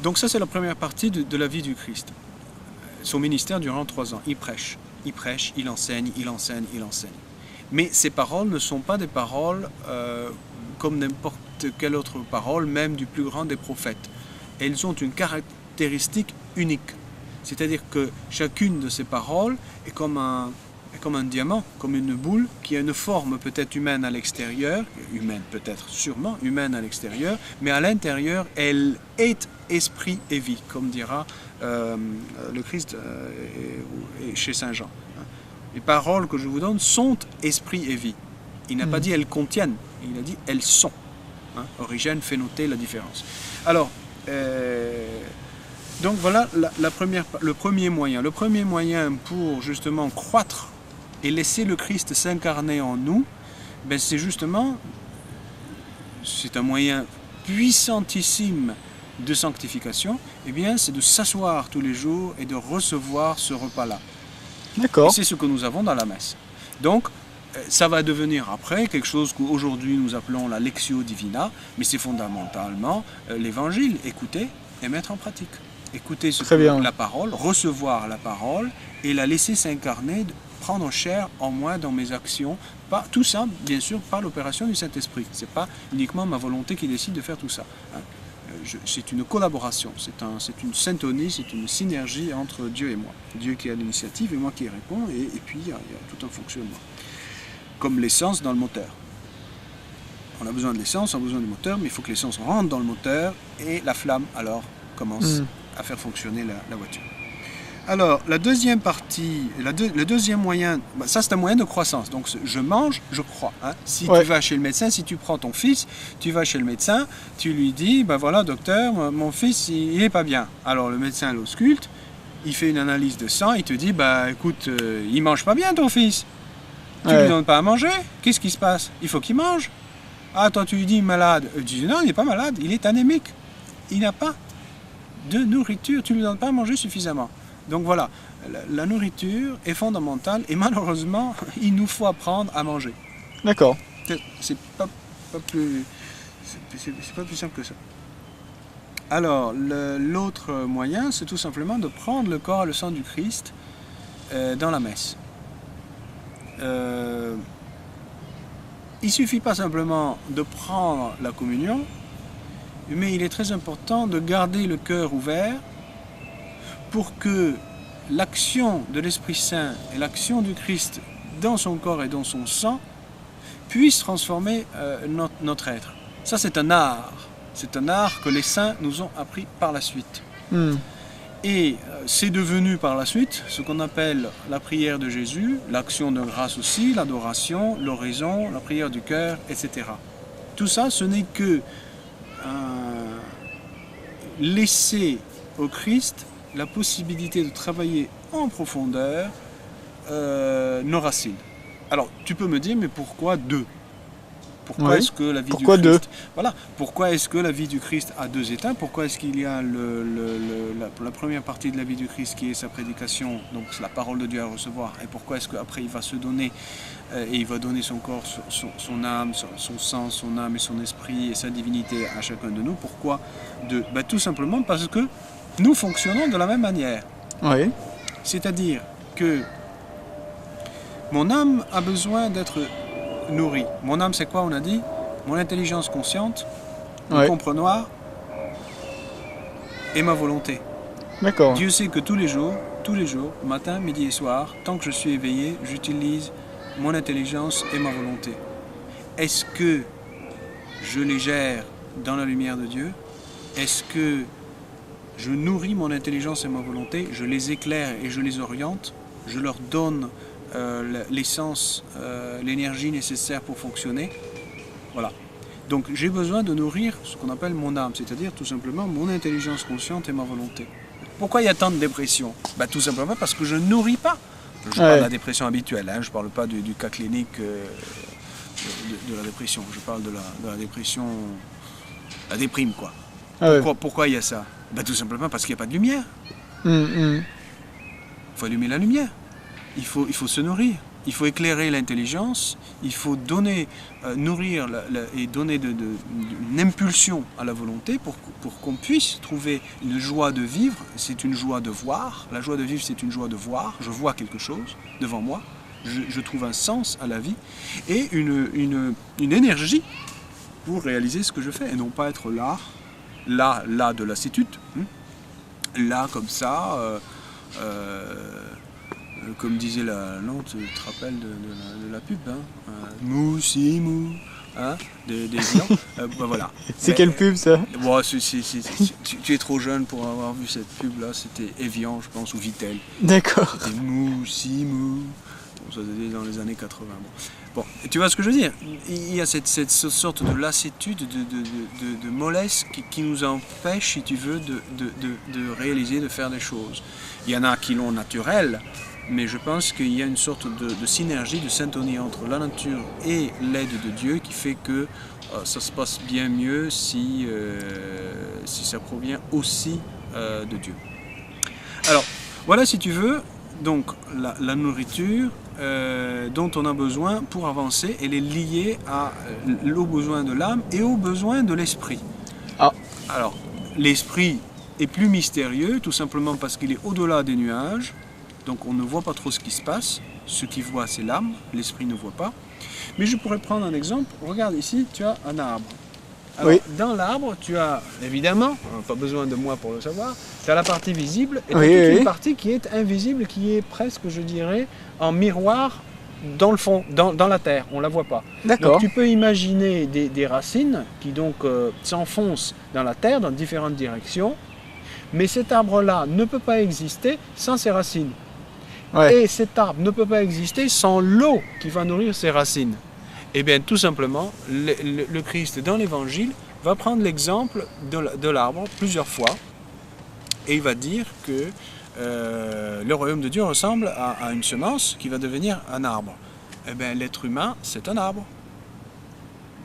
Donc ça, c'est la première partie de la vie du Christ. Son ministère durant 3 ans. Il prêche, il enseigne, il enseigne, il enseigne. Mais ces paroles ne sont pas des paroles comme n'importe quelle autre parole, même du plus grand des prophètes. Elles ont une caractéristique unique. C'est-à-dire que chacune de ces paroles est comme un diamant, comme une boule qui a une forme peut-être humaine à l'extérieur, humaine peut-être sûrement, humaine à l'extérieur, mais à l'intérieur, elle est esprit et vie, comme dira le Christ chez Saint Jean. Les paroles que je vous donne sont esprit et vie. Il n'a pas dit elles contiennent, il a dit elles sont. Origène fait noter la différence. Alors, donc voilà le premier moyen. Le premier moyen pour justement croître et laisser le Christ s'incarner en nous, ben c'est un moyen puissantissime de sanctification, eh bien c'est de s'asseoir tous les jours et de recevoir ce repas-là. D'accord. Et c'est ce que nous avons dans la messe. Donc, ça va devenir après quelque chose qu'aujourd'hui nous appelons la Lectio Divina, mais c'est fondamentalement l'évangile, écouter et mettre en pratique. Écouter la parole, recevoir la parole et la laisser s'incarner, prendre chair en moi dans mes actions. Tout ça, bien sûr, par l'opération du Saint-Esprit. Ce n'est pas uniquement ma volonté qui décide de faire tout ça. C'est une collaboration, c'est une syntonie, c'est une synergie entre Dieu et moi. Dieu qui a l'initiative et moi qui réponds, et puis il y a tout un fonctionnement. Comme l'essence dans le moteur. On a besoin de l'essence, on a besoin du moteur, mais il faut que l'essence rentre dans le moteur et la flamme alors commence à faire fonctionner la voiture. Alors, la deuxième partie, le deuxième moyen, ça c'est un moyen de croissance. Donc, je mange, je crois. Si tu vas chez le médecin, si tu prends ton fils, tu vas chez le médecin, tu lui dis, voilà docteur, mon fils il est pas bien. Alors le médecin l'ausculte, il fait une analyse de sang, il te dit, écoute, il mange pas bien ton fils. Tu lui donnes pas à manger, qu'est-ce qui se passe? Il faut qu'il mange. Ah, toi tu lui dis malade. Tu dis non, il n'est pas malade, il est anémique. Il n'a pas de nourriture, tu ne lui donnes pas à manger suffisamment. Donc voilà, la nourriture est fondamentale et malheureusement, il nous faut apprendre à manger. D'accord. C'est pas plus simple que ça. Alors, l'autre moyen, c'est tout simplement de prendre le corps et le sang du Christ dans la messe. Il ne suffit pas simplement de prendre la communion, mais il est très important de garder le cœur ouvert pour que l'action de l'Esprit Saint et l'action du Christ dans son corps et dans son sang puissent transformer notre être. Ça, c'est un art. C'est un art que les saints nous ont appris par la suite. Et c'est devenu par la suite ce qu'on appelle la prière de Jésus, l'action de grâce aussi, l'adoration, l'oraison, la prière du cœur, etc. Tout ça, ce n'est que laisser au Christ la possibilité de travailler en profondeur nos racines. Alors, tu peux me dire, mais pourquoi deux? Pourquoi est-ce que la vie du Christ... Voilà, pourquoi est-ce que la vie du Christ a deux états? Pourquoi est-ce qu'il y a la première partie de la vie du Christ qui est sa prédication, donc c'est la parole de Dieu à recevoir, et pourquoi est-ce qu'après il va se donner, et il va donner son corps, son âme, son sang, son âme et son esprit et sa divinité à chacun de nous? Pourquoi deux? Tout simplement parce que nous fonctionnons de la même manière. Oui. C'est-à-dire que mon âme a besoin d'être nourrie. Mon âme, c'est quoi, on a dit? Mon intelligence consciente, mon comprenoir et ma volonté. D'accord. Dieu sait que tous les jours, matin, midi et soir, tant que je suis éveillé, j'utilise mon intelligence et ma volonté. Est-ce que je les gère dans la lumière de Dieu? Est-ce que je nourris mon intelligence et ma volonté? Je les éclaire et je les oriente? Je leur donne l'essence, l'énergie nécessaire pour fonctionner? Voilà. Donc j'ai besoin de nourrir ce qu'on appelle mon âme, c'est-à-dire tout simplement mon intelligence consciente et ma volonté. Pourquoi il y a tant de dépression? Tout simplement parce que je ne nourris pas. Je parle de la dépression habituelle, je ne parle pas du cas clinique de la dépression. Je parle de la dépression, la déprime quoi. Pourquoi il y a ça? Tout simplement parce qu'il n'y a pas de lumière. Il faut allumer la lumière. Il faut se nourrir. il faut éclairer l'intelligence, il faut donner, nourrir et donner une impulsion à la volonté pour qu'on puisse trouver une joie de vivre. C'est une joie de voir. La joie de vivre, c'est une joie de voir. Je vois quelque chose devant moi. Je trouve un sens à la vie et une énergie pour réaliser ce que je fais et non pas être là de lassitude, là comme ça, comme disait tu te rappelles de la pub, mou si mou, des lions, voilà. C'est quelle pub ça? Bon, tu es trop jeune pour avoir vu cette pub là, c'était Evian je pense ou Vitel. D'accord. C'était mou si mou. Ça c'était dans les années 80. Bon, tu vois ce que je veux dire? Il y a cette sorte de lassitude, de mollesse qui nous empêche, si tu veux, de réaliser, de faire des choses. Il y en a qui l'ont naturel, mais je pense qu'il y a une sorte de synergie, de syntonie entre la nature et l'aide de Dieu qui fait que ça se passe bien mieux si ça provient aussi de Dieu. Alors, voilà si tu veux, donc la nourriture dont on a besoin pour avancer, elle est liée aux besoins de l'âme et aux besoins de l'esprit. Alors, l'esprit est plus mystérieux, tout simplement parce qu'il est au-delà des nuages, donc on ne voit pas trop ce qui se passe. Ce qui voit, c'est l'âme, l'esprit ne voit pas. Mais je pourrais prendre un exemple. Regarde ici, tu as un arbre. Alors, oui. Dans l'arbre, tu as, évidemment, pas besoin de moi pour le savoir, tu as la partie visible et oui, toute oui. une partie qui est invisible, qui est presque, je dirais, en miroir dans le fond, dans la terre, on ne la voit pas. D'accord. Donc tu peux imaginer des racines qui donc s'enfoncent dans la terre dans différentes directions, mais cet arbre-là ne peut pas exister sans ses racines. Ouais. Et cet arbre ne peut pas exister sans l'eau qui va nourrir ses racines. Eh bien, tout simplement, le Christ, dans l'Évangile, va prendre l'exemple de l'arbre plusieurs fois, et il va dire que le royaume de Dieu ressemble à une semence qui va devenir un arbre. Eh bien, l'être humain, c'est un arbre.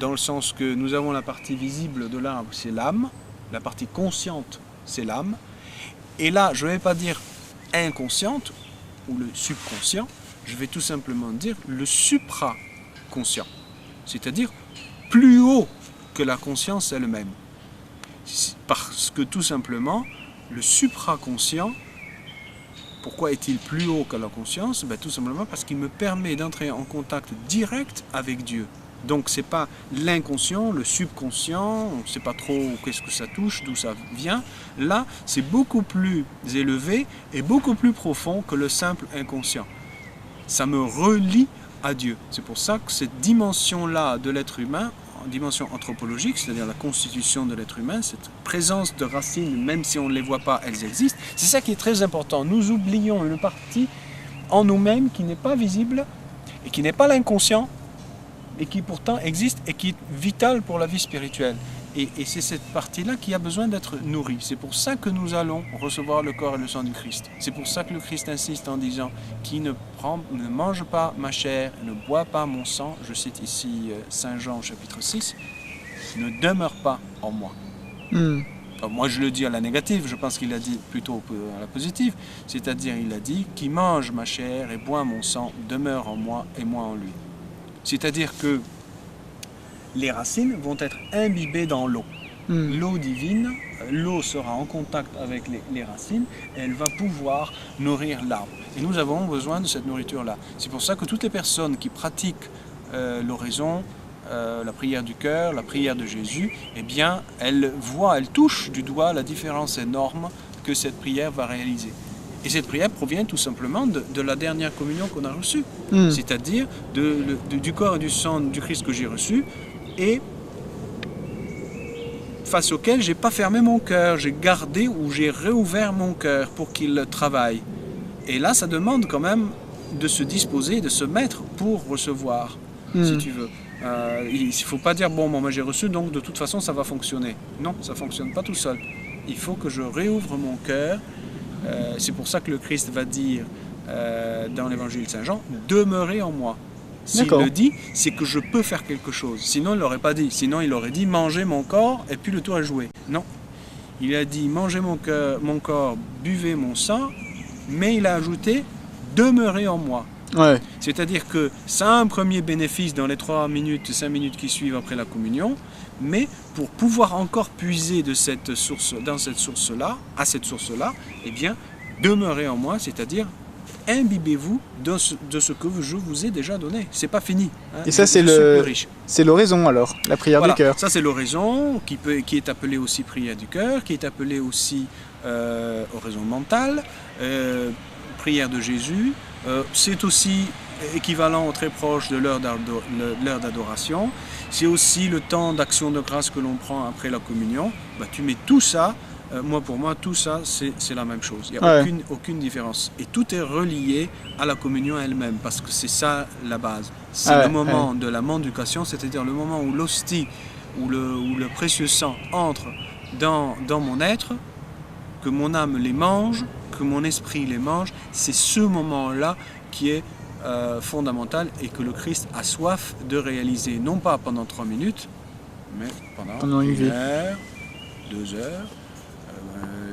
Dans le sens que nous avons la partie visible de l'arbre, c'est l'âme, la partie consciente, c'est l'âme. Et là, je ne vais pas dire inconsciente, ou le subconscient, je vais tout simplement dire le supraconscient. C'est-à-dire plus haut que la conscience elle-même. Parce que tout simplement, le supraconscient, pourquoi est-il plus haut que la conscience? Tout simplement parce qu'il me permet d'entrer en contact direct avec Dieu. Donc ce n'est pas l'inconscient, le subconscient, on ne sait pas trop qu'est-ce que ça touche, d'où ça vient. Là, c'est beaucoup plus élevé et beaucoup plus profond que le simple inconscient. Ça me relie à Dieu. C'est pour ça que cette dimension-là de l'être humain, dimension anthropologique, c'est-à-dire la constitution de l'être humain, cette présence de racines, même si on ne les voit pas, elles existent. C'est ça qui est très important. Nous oublions une partie en nous-mêmes qui n'est pas visible et qui n'est pas l'inconscient, et qui pourtant existe et qui est vitale pour la vie spirituelle. Et c'est cette partie-là qui a besoin d'être nourrie. C'est pour ça que nous allons recevoir le corps et le sang du Christ. C'est pour ça que le Christ insiste en disant « Qui ne mange pas ma chair, ne boit pas mon sang », je cite ici Saint Jean chapitre 6, « ne demeure pas en moi ». Alors, moi je le dis à la négative, je pense qu'il a dit plutôt à la positive, c'est-à-dire il a dit « Qui mange ma chair et boit mon sang demeure en moi et moi en lui ». C'est-à-dire que les racines vont être imbibées dans l'eau. L'eau divine, l'eau sera en contact avec les racines et elle va pouvoir nourrir l'arbre. Et nous avons besoin de cette nourriture-là. C'est pour ça que toutes les personnes qui pratiquent l'oraison, la prière du cœur, la prière de Jésus, eh bien, elles touchent du doigt la différence énorme que cette prière va réaliser. Et cette prière provient tout simplement de la dernière communion qu'on a reçue, c'est-à-dire du corps et du sang du Christ que j'ai reçu, et face auquel je n'ai pas fermé mon cœur, j'ai gardé ou j'ai réouvert mon cœur pour qu'il travaille. Et là, ça demande quand même de se disposer, de se mettre pour recevoir, si tu veux. Il ne faut pas dire, bon, moi j'ai reçu, donc de toute façon ça va fonctionner. Non, ça ne fonctionne pas tout seul. Il faut que je réouvre mon cœur. C'est pour ça que le Christ va dire dans l'évangile de Saint Jean, demeurez en moi. S'il le dit, c'est que je peux faire quelque chose. Sinon, il ne l'aurait pas dit. Sinon, il aurait dit, mangez mon corps et puis le tour est joué. Non. Il a dit, mangez mon corps, buvez mon sang, mais il a ajouté, demeurez en moi. Ouais. C'est-à-dire que ça a un premier bénéfice dans les 3 minutes, 5 minutes qui suivent après la communion, mais pour pouvoir encore puiser de cette source, dans cette source-là, à cette source-là, eh bien, demeurez en moi, c'est-à-dire imbibez-vous de ce que je vous ai déjà donné. C'est pas fini. Hein. Et ça, Je suis plus riche. c'est l'oraison alors, la prière Voilà, du cœur. ça c'est l'oraison, qui est appelée aussi prière du cœur, qui est appelée aussi oraison mentale, prière de Jésus. C'est aussi équivalent, très proche de l'heure d'adoration. C'est aussi le temps d'action de grâce que l'on prend après la communion. Bah, tu mets tout ça, pour moi, tout ça, c'est la même chose. Il n'y a aucune différence. Et tout est relié à la communion elle-même, parce que c'est ça la base. C'est le moment de la mendication, c'est-à-dire le moment où l'hostie, où le précieux sang entre dans mon être, que mon âme les mange, que mon esprit les mange. C'est ce moment-là qui est fondamental et que le Christ a soif de réaliser, non pas pendant 3 minutes, mais pendant 1 heure, 2 heures,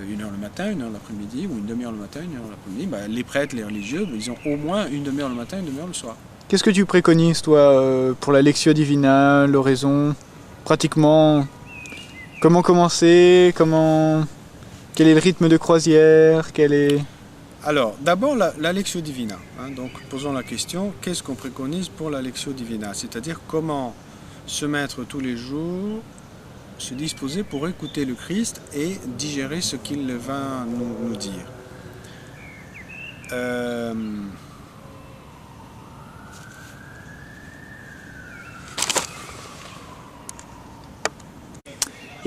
1 heure le matin, 1 heure l'après-midi, ou une demi-heure le matin, 1 heure l'après-midi. Ben, les prêtres, les religieux, ils ont au moins une demi-heure le matin, une demi-heure le soir. Qu'est-ce que tu préconises, toi, pour la Lectio Divina, l'oraison? Pratiquement, comment commencer? Quel est le rythme de croisière? Alors, d'abord, la Lectio Divina. Hein, donc, posons la question, qu'est-ce qu'on préconise pour la Lectio Divina? C'est-à-dire, comment se mettre tous les jours, se disposer pour écouter le Christ et digérer ce qu'il va nous dire.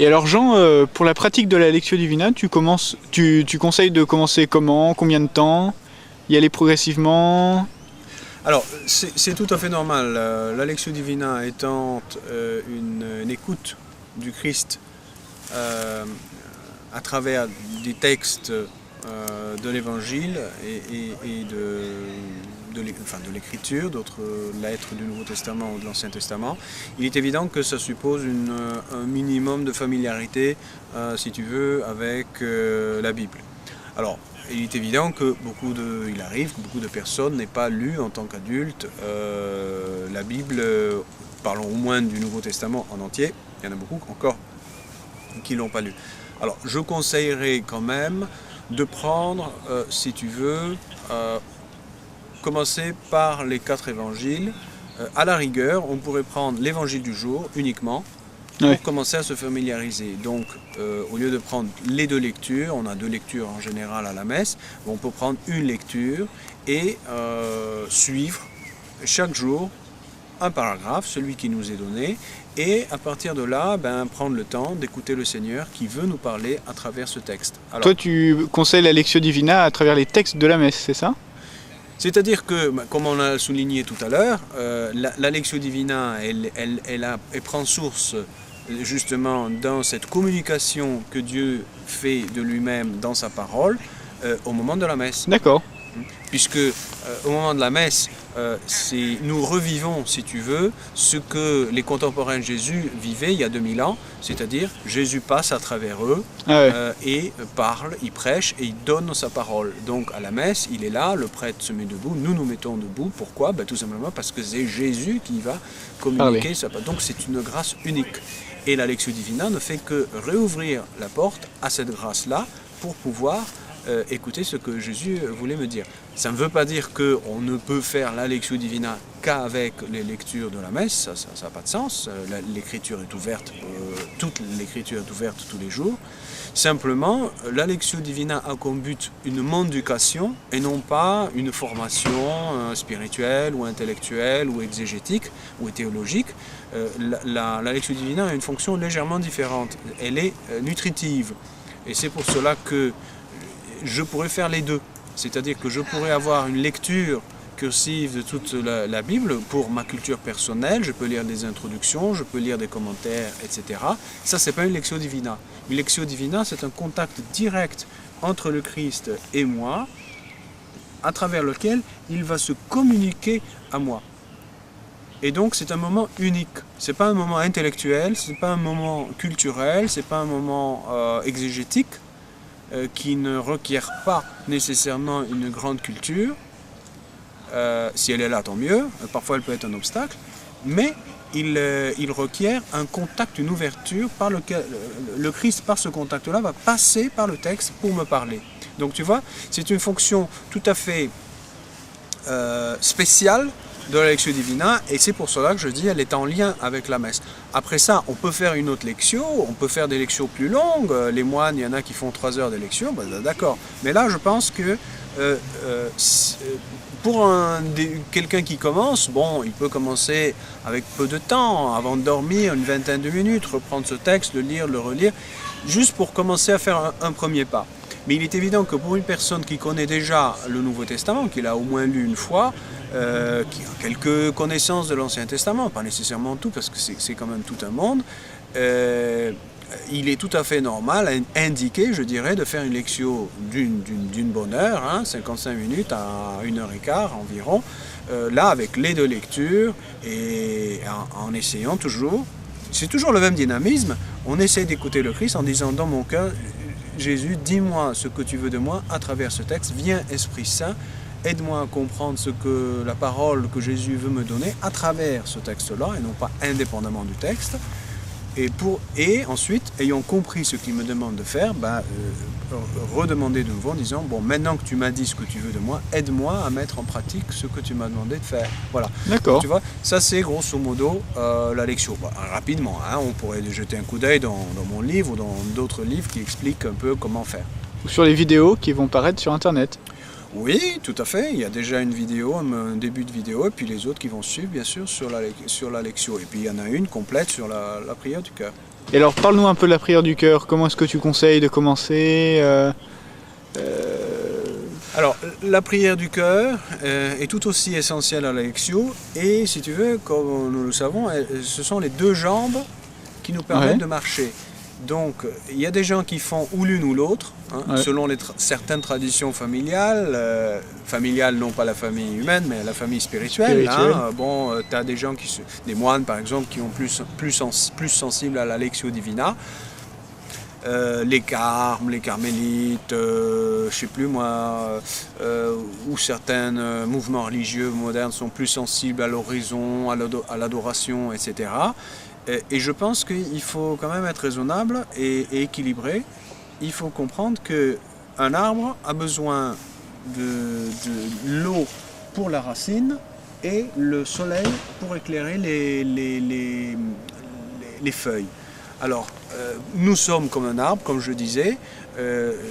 Et alors Jean, pour la pratique de la Lectio Divina, tu conseilles de commencer comment? Combien de temps? Y aller progressivement? Alors, c'est tout à fait normal. La Lectio Divina étant une écoute du Christ à travers des textes de l'Évangile et de l'Écriture, d'autres lettres du Nouveau Testament ou de l'Ancien Testament, il est évident que ça suppose un minimum de familiarité, si tu veux, avec la Bible. Alors, il est évident que il arrive que beaucoup de personnes n'aient pas lu en tant qu'adultes la Bible, parlons au moins du Nouveau Testament en entier, il y en a beaucoup encore qui ne l'ont pas lu. Alors, je conseillerais quand même de prendre, si tu veux, commencer par les 4 évangiles. À la rigueur, on pourrait prendre l'évangile du jour uniquement pour commencer à se familiariser. Donc, au lieu de prendre les 2 lectures, on a 2 lectures en général à la messe, on peut prendre une lecture et suivre chaque jour un paragraphe, celui qui nous est donné, et à partir de là, prendre le temps d'écouter le Seigneur qui veut nous parler à travers ce texte. Alors, toi, tu conseilles la Lectio Divina à travers les textes de la messe, c'est ça? C'est-à-dire que, comme on l'a souligné tout à l'heure, la Lectio Divina, elle prend source justement dans cette communication que Dieu fait de lui-même dans sa parole au moment de la messe. D'accord. Puisque au moment de la messe, nous revivons, si tu veux, ce que les contemporains de Jésus vivaient il y a 2000 ans, c'est-à-dire Jésus passe à travers eux et parle, il prêche et il donne sa parole. Donc à la messe, il est là, le prêtre se met debout, nous nous mettons debout. Pourquoi? Tout simplement parce que c'est Jésus qui va communiquer sa parole. Donc c'est une grâce unique. Et la Lectio Divina ne fait que réouvrir la porte à cette grâce-là pour pouvoir écouter ce que Jésus voulait me dire. Ça ne veut pas dire qu'on ne peut faire la Lectio Divina qu'avec les lectures de la messe, ça n'a pas de sens. L'écriture est ouverte, toute l'écriture est ouverte tous les jours. Simplement, la Lectio Divina a comme but une mendication et non pas une formation spirituelle ou intellectuelle ou exégétique ou théologique. La Lectio Divina a une fonction légèrement différente. Elle est nutritive. Et c'est pour cela que je pourrais faire les deux. C'est-à-dire que je pourrais avoir une lecture cursive de toute la Bible pour ma culture personnelle. Je peux lire des introductions, je peux lire des commentaires, etc. Ça, c'est pas une Lectio Divina. Une Lectio Divina, c'est un contact direct entre le Christ et moi, à travers lequel il va se communiquer à moi. Et donc c'est un moment unique. C'est pas un moment intellectuel, c'est pas un moment culturel, c'est pas un moment exégétique qui ne requiert pas nécessairement une grande culture. Si elle est là, tant mieux. Parfois, elle peut être un obstacle. Mais il requiert un contact, une ouverture par lequel le Christ, par ce contact-là, va passer par le texte pour me parler. Donc tu vois, c'est une fonction tout à fait spéciale de la Lectio Divina, et c'est pour cela que je dis elle est en lien avec la messe. Après ça, on peut faire une autre lectio, on peut faire des lections plus longues, les moines, il y en a qui font 3 heures de lectio, ben, d'accord. Mais là, je pense que pour quelqu'un qui commence, bon, il peut commencer avec peu de temps, avant de dormir, une vingtaine de minutes, reprendre ce texte, le lire, le relire, juste pour commencer à faire un premier pas. Mais il est évident que pour une personne qui connaît déjà le Nouveau Testament, qui l'a au moins lu une fois, qui a quelques connaissances de l'Ancien Testament, pas nécessairement tout, parce que c'est quand même tout un monde, il est tout à fait normal, indiqué, je dirais, de faire une lectio d'une bonne heure, 55 minutes à 1h15 environ, là avec les 2 lectures, et en essayant toujours, c'est toujours le même dynamisme, on essaie d'écouter le Christ en disant dans mon cœur, Jésus, dis-moi ce que tu veux de moi à travers ce texte, viens Esprit Saint, aide-moi à comprendre ce que la parole que Jésus veut me donner à travers ce texte-là, et non pas indépendamment du texte. Et ensuite, ayant compris ce qu'il me demande de faire, redemander de nouveau en disant, bon, maintenant que tu m'as dit ce que tu veux de moi, aide-moi à mettre en pratique ce que tu m'as demandé de faire. Voilà. D'accord. Donc, tu vois, ça c'est grosso modo la lectio. Rapidement, on pourrait jeter un coup d'œil dans mon livre ou dans d'autres livres qui expliquent un peu comment faire. Ou sur les vidéos qui vont paraître sur Internet. Oui, tout à fait. Il y a déjà une vidéo, un début de vidéo, et puis les autres qui vont suivre, bien sûr, sur la lectio. Et puis il y en a une complète sur la prière du cœur. Et alors, parle-nous un peu de la prière du cœur. Comment est-ce que tu conseilles de commencer Alors, la prière du cœur est tout aussi essentielle à la lectio. Et si tu veux, comme nous le savons, ce sont les 2 jambes qui nous permettent de marcher. Donc, il y a des gens qui font ou l'une ou l'autre, selon certaines traditions familiales, non pas la famille humaine, mais la famille spirituelle. Tu as des gens des moines par exemple, qui sont plus sensibles à la Lectio Divina. Les carmes, les carmélites, je sais plus moi, ou certains mouvements religieux modernes sont plus sensibles à l'oraison, à l'adoration, etc. Et je pense qu'il faut quand même être raisonnable et équilibré. Il faut comprendre qu'un arbre a besoin de l'eau pour la racine et le soleil pour éclairer les feuilles. Alors, nous sommes comme un arbre, comme je disais.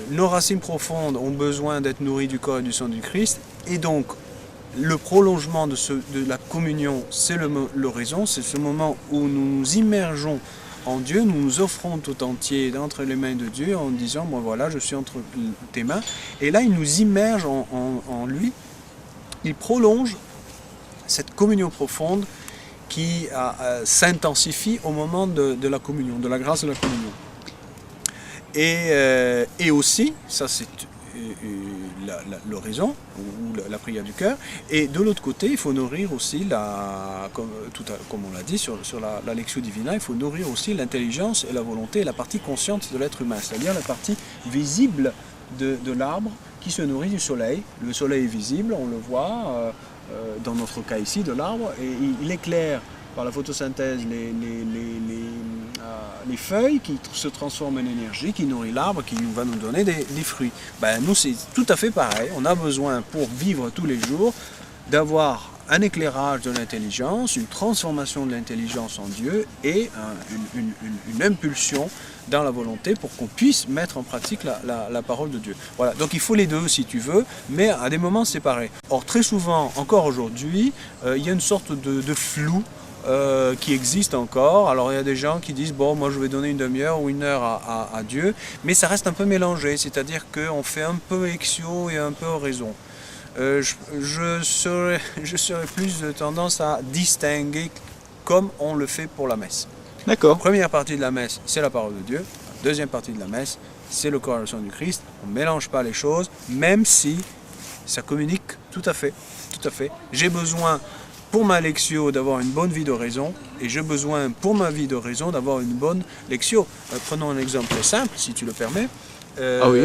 Nos racines profondes ont besoin d'être nourries du corps et du sang du Christ. Et donc, le prolongement de la communion, c'est l'oraison, c'est ce moment où nous nous immergeons en Dieu, nous nous offrons tout entier entre les mains de Dieu en disant, bon voilà, je suis entre tes mains. Et là, il nous immerge en lui, il prolonge cette communion profonde qui s'intensifie au moment de la communion, de la grâce de la communion. Et aussi, ça c'est l'oraison ou la prière du cœur, et de l'autre côté il faut nourrir aussi comme on l'a dit sur la Lectio Divina, il faut nourrir aussi l'intelligence et la volonté et la partie consciente de l'être humain, c'est-à-dire la partie visible de l'arbre qui se nourrit du soleil. Le soleil est visible, on le voit dans notre cas ici de l'arbre, et il éclaire par la photosynthèse les feuilles qui se transforment en énergie, qui nourrit l'arbre, qui va nous donner des fruits. Nous, c'est tout à fait pareil. On a besoin, pour vivre tous les jours, d'avoir un éclairage de l'intelligence, une transformation de l'intelligence en Dieu et une impulsion dans la volonté pour qu'on puisse mettre en pratique la parole de Dieu. Voilà, donc il faut les deux si tu veux, mais à des moments séparés. Or, très souvent, encore aujourd'hui, il y a une sorte de flou qui existe encore. Alors il y a des gens qui disent bon, moi je vais donner une demi-heure ou 1 heure à Dieu, mais ça reste un peu mélangé, c'est-à-dire qu'on fait un peu lectio et un peu oraison. Je serais plus de tendance à distinguer comme on le fait pour la messe. D'accord. La première partie de la messe, c'est la parole de Dieu. La deuxième partie de la messe, c'est le corps et le sang du Christ. On ne mélange pas les choses, même si ça communique tout à fait. Tout à fait. J'ai besoin pour ma lectio d'avoir une bonne vie d'oraison, et j'ai besoin pour ma vie d'oraison d'avoir une bonne lectio. Prenons un exemple très simple, si tu le permets. Oui.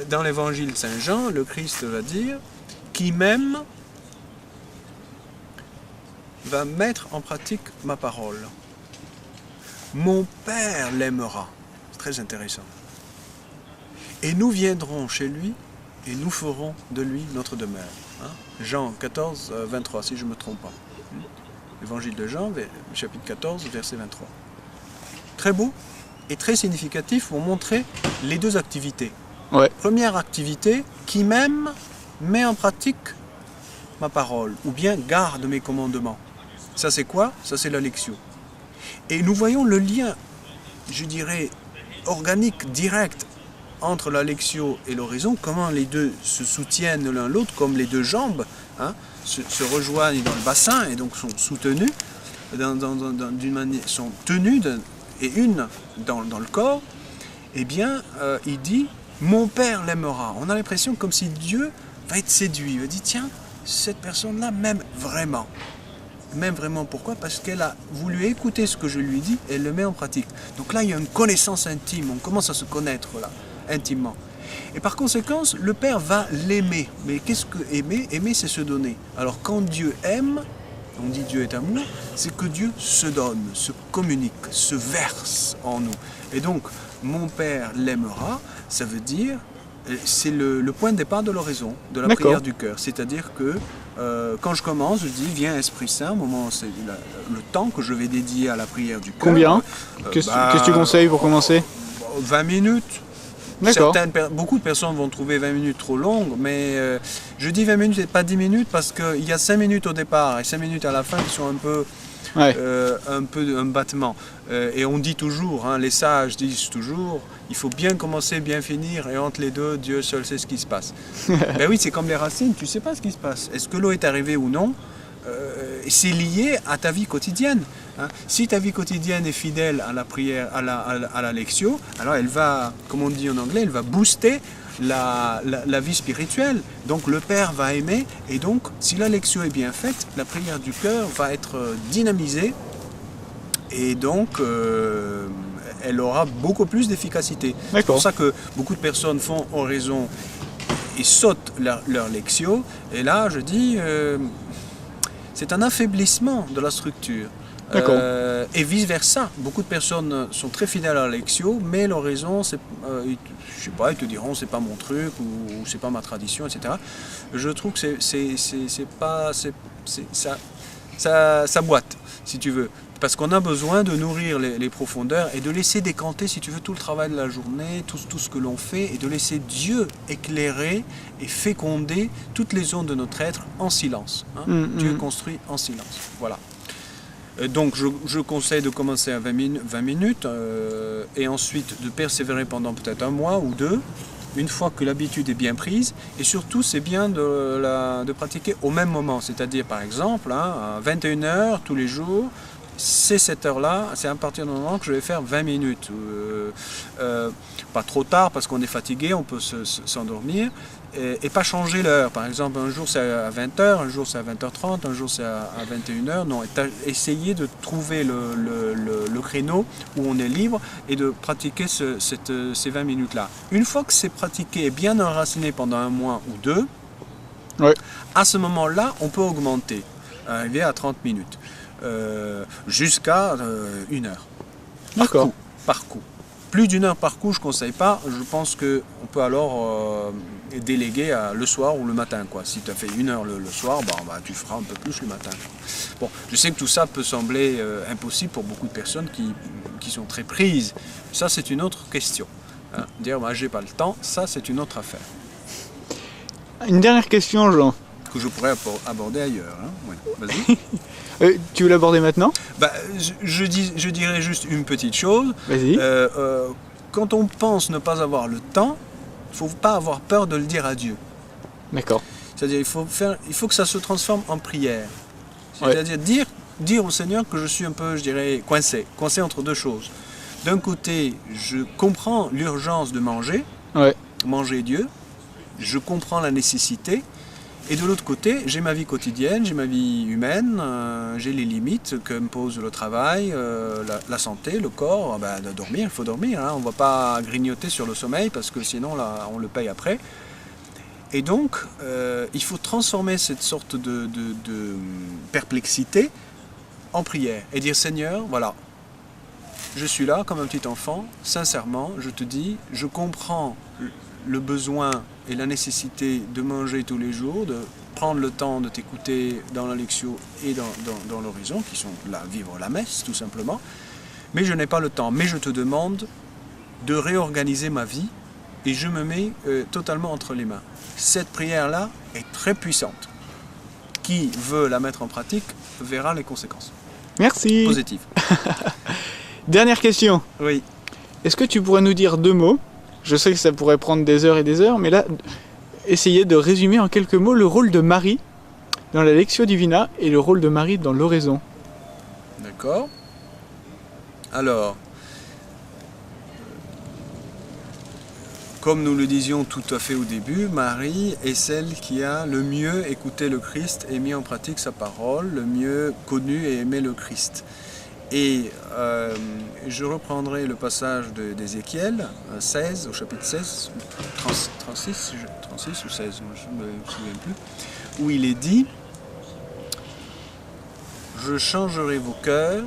Dans l'évangile de Saint Jean, le Christ va dire « Qui m'aime va mettre en pratique ma parole. Mon Père l'aimera. C'est très intéressant. Et nous viendrons chez lui et nous ferons de lui notre demeure. Hein? Jean 14, 23, si je ne me trompe pas. Évangile de Jean, chapitre 14, verset 23. Très beau et très significatif pour montrer les deux activités. Ouais. Première activité, qui m'aime met en pratique ma parole, ou bien garde mes commandements. Ça c'est quoi? Ça c'est la lectio. Et nous voyons le lien, je dirais, organique, direct, entre la lectio et l'oraison, comment les deux se soutiennent l'un l'autre, comme les deux jambes, hein, se rejoignent dans le bassin et donc sont soutenues, d'une manière, sont tenues et une dans le corps. Eh bien, il dit, mon Père l'aimera. On a l'impression comme si Dieu va être séduit. Il va dire, tiens, cette personne-là m'aime vraiment. M'aime vraiment, pourquoi? Parce qu'elle a voulu écouter ce que je lui dis et elle le met en pratique. Donc là, il y a une connaissance intime. On commence à se connaître là, intimement. Et par conséquent, le Père va l'aimer. Mais qu'est-ce que aimer? Aimer, c'est se donner. Alors quand Dieu aime, on dit Dieu est amour, c'est que Dieu se donne, se communique, se verse en nous. Et donc, mon Père l'aimera, ça veut dire, c'est le point de départ de l'oraison, de la prière du cœur. C'est-à-dire que quand je commence, je dis, viens Esprit Saint, c'est le temps que je vais dédier à la prière du cœur. Combien? Qu'est-ce que tu conseilles pour commencer? 20 minutes. Beaucoup de personnes vont trouver 20 minutes trop longues, mais je dis 20 minutes et pas 10 minutes parce qu'il y a 5 minutes au départ et 5 minutes à la fin qui sont un peu un battement. Et on dit toujours, hein, les sages disent toujours, il faut bien commencer, bien finir, et entre les deux, Dieu seul sait ce qui se passe. Ben oui, c'est comme les racines, tu ne sais pas ce qui se passe. Est-ce que l'eau est arrivée ou non? C'est lié à ta vie quotidienne. Hein. Si ta vie quotidienne est fidèle à la prière, à la lectio, alors elle va, comme on dit en anglais, elle va booster la vie spirituelle. Donc le Père va aimer, et donc si la lectio est bien faite, la prière du cœur va être dynamisée, et donc elle aura beaucoup plus d'efficacité. C'est pour ça que beaucoup de personnes font oraison et sautent leur lectio, et là je dis... c'est un affaiblissement de la structure. Et vice-versa. Beaucoup de personnes sont très fidèles à la lectio, mais l'oraison, je sais pas, ils te diront c'est pas mon truc ou c'est pas ma tradition, etc. Je trouve que ça boite, si tu veux. Parce qu'on a besoin de nourrir les profondeurs et de laisser décanter, si tu veux, tout le travail de la journée, tout ce que l'on fait, et de laisser Dieu éclairer et féconder toutes les zones de notre être en silence. Hein. Dieu construit en silence. Voilà. Donc je conseille de commencer à 20 minutes et ensuite de persévérer pendant peut-être un mois ou deux, une fois que l'habitude est bien prise. Et surtout, c'est bien de pratiquer au même moment. C'est-à-dire, par exemple, à 21h tous les jours, c'est cette heure-là, c'est à partir du moment que je vais faire 20 minutes. Pas trop tard parce qu'on est fatigué, on peut s'endormir. Et pas changer l'heure. Par exemple, un jour c'est à 20h, un jour c'est à 20h30, un jour c'est à 21h. Non, essayez de trouver le créneau où on est libre et de pratiquer ces 20 minutes-là. Une fois que c'est pratiqué et bien enraciné pendant un mois ou deux, à ce moment-là, on peut augmenter, arriver à 30 minutes, jusqu'à 1 heure. Par coup. Plus d'1 heure par coup, je ne conseille pas. Je pense qu'on peut alors déléguer le soir ou le matin. Quoi. Si tu as fait 1 heure le soir, tu feras un peu plus le matin. Bon, je sais que tout ça peut sembler impossible pour beaucoup de personnes qui sont très prises. Ça, c'est une autre question. Hein. Dire, j'ai pas le temps, ça, c'est une autre affaire. Une dernière question, Jean. Que je pourrais aborder ailleurs. Hein. Ouais. Vas-y. Tu veux l'aborder maintenant? Je dirais juste une petite chose. Vas-y. Quand on pense ne pas avoir le temps, il ne faut pas avoir peur de le dire à Dieu. D'accord. C'est-à-dire il faut que ça se transforme en prière. C'est-à-dire dire au Seigneur que je suis un peu, je dirais, coincé entre deux choses. D'un côté, je comprends l'urgence de manger Dieu, je comprends la nécessité. Et de l'autre côté, j'ai ma vie quotidienne, j'ai ma vie humaine, j'ai les limites que me pose le travail, la santé, le corps. De dormir, il faut dormir. Hein. On ne va pas grignoter sur le sommeil parce que sinon là, on le paye après. Et donc, il faut transformer cette sorte de perplexité en prière et dire Seigneur, voilà, je suis là comme un petit enfant, sincèrement, je te dis, je comprends le besoin et la nécessité de manger tous les jours, de prendre le temps de t'écouter dans la lectio et dans l'horizon, qui sont là, vivre la messe tout simplement, mais je n'ai pas le temps, mais je te demande de réorganiser ma vie et je me mets totalement entre les mains. Cette prière-là est très puissante. Qui veut la mettre en pratique verra les conséquences. Merci. Positives. Dernière question. Oui. Est-ce que tu pourrais nous dire 2 mots? Je sais que ça pourrait prendre des heures, mais là, essayez de résumer en quelques mots le rôle de Marie dans la Lectio Divina et le rôle de Marie dans l'oraison. D'accord. Alors, comme nous le disions tout à fait au début, Marie est celle qui a le mieux écouté le Christ et mis en pratique sa parole, le mieux connu et aimé le Christ. Et je reprendrai le passage d'Ézéchiel 16, au chapitre 16, 36 ou 16, je ne me souviens plus, où il est dit « Je changerai vos cœurs,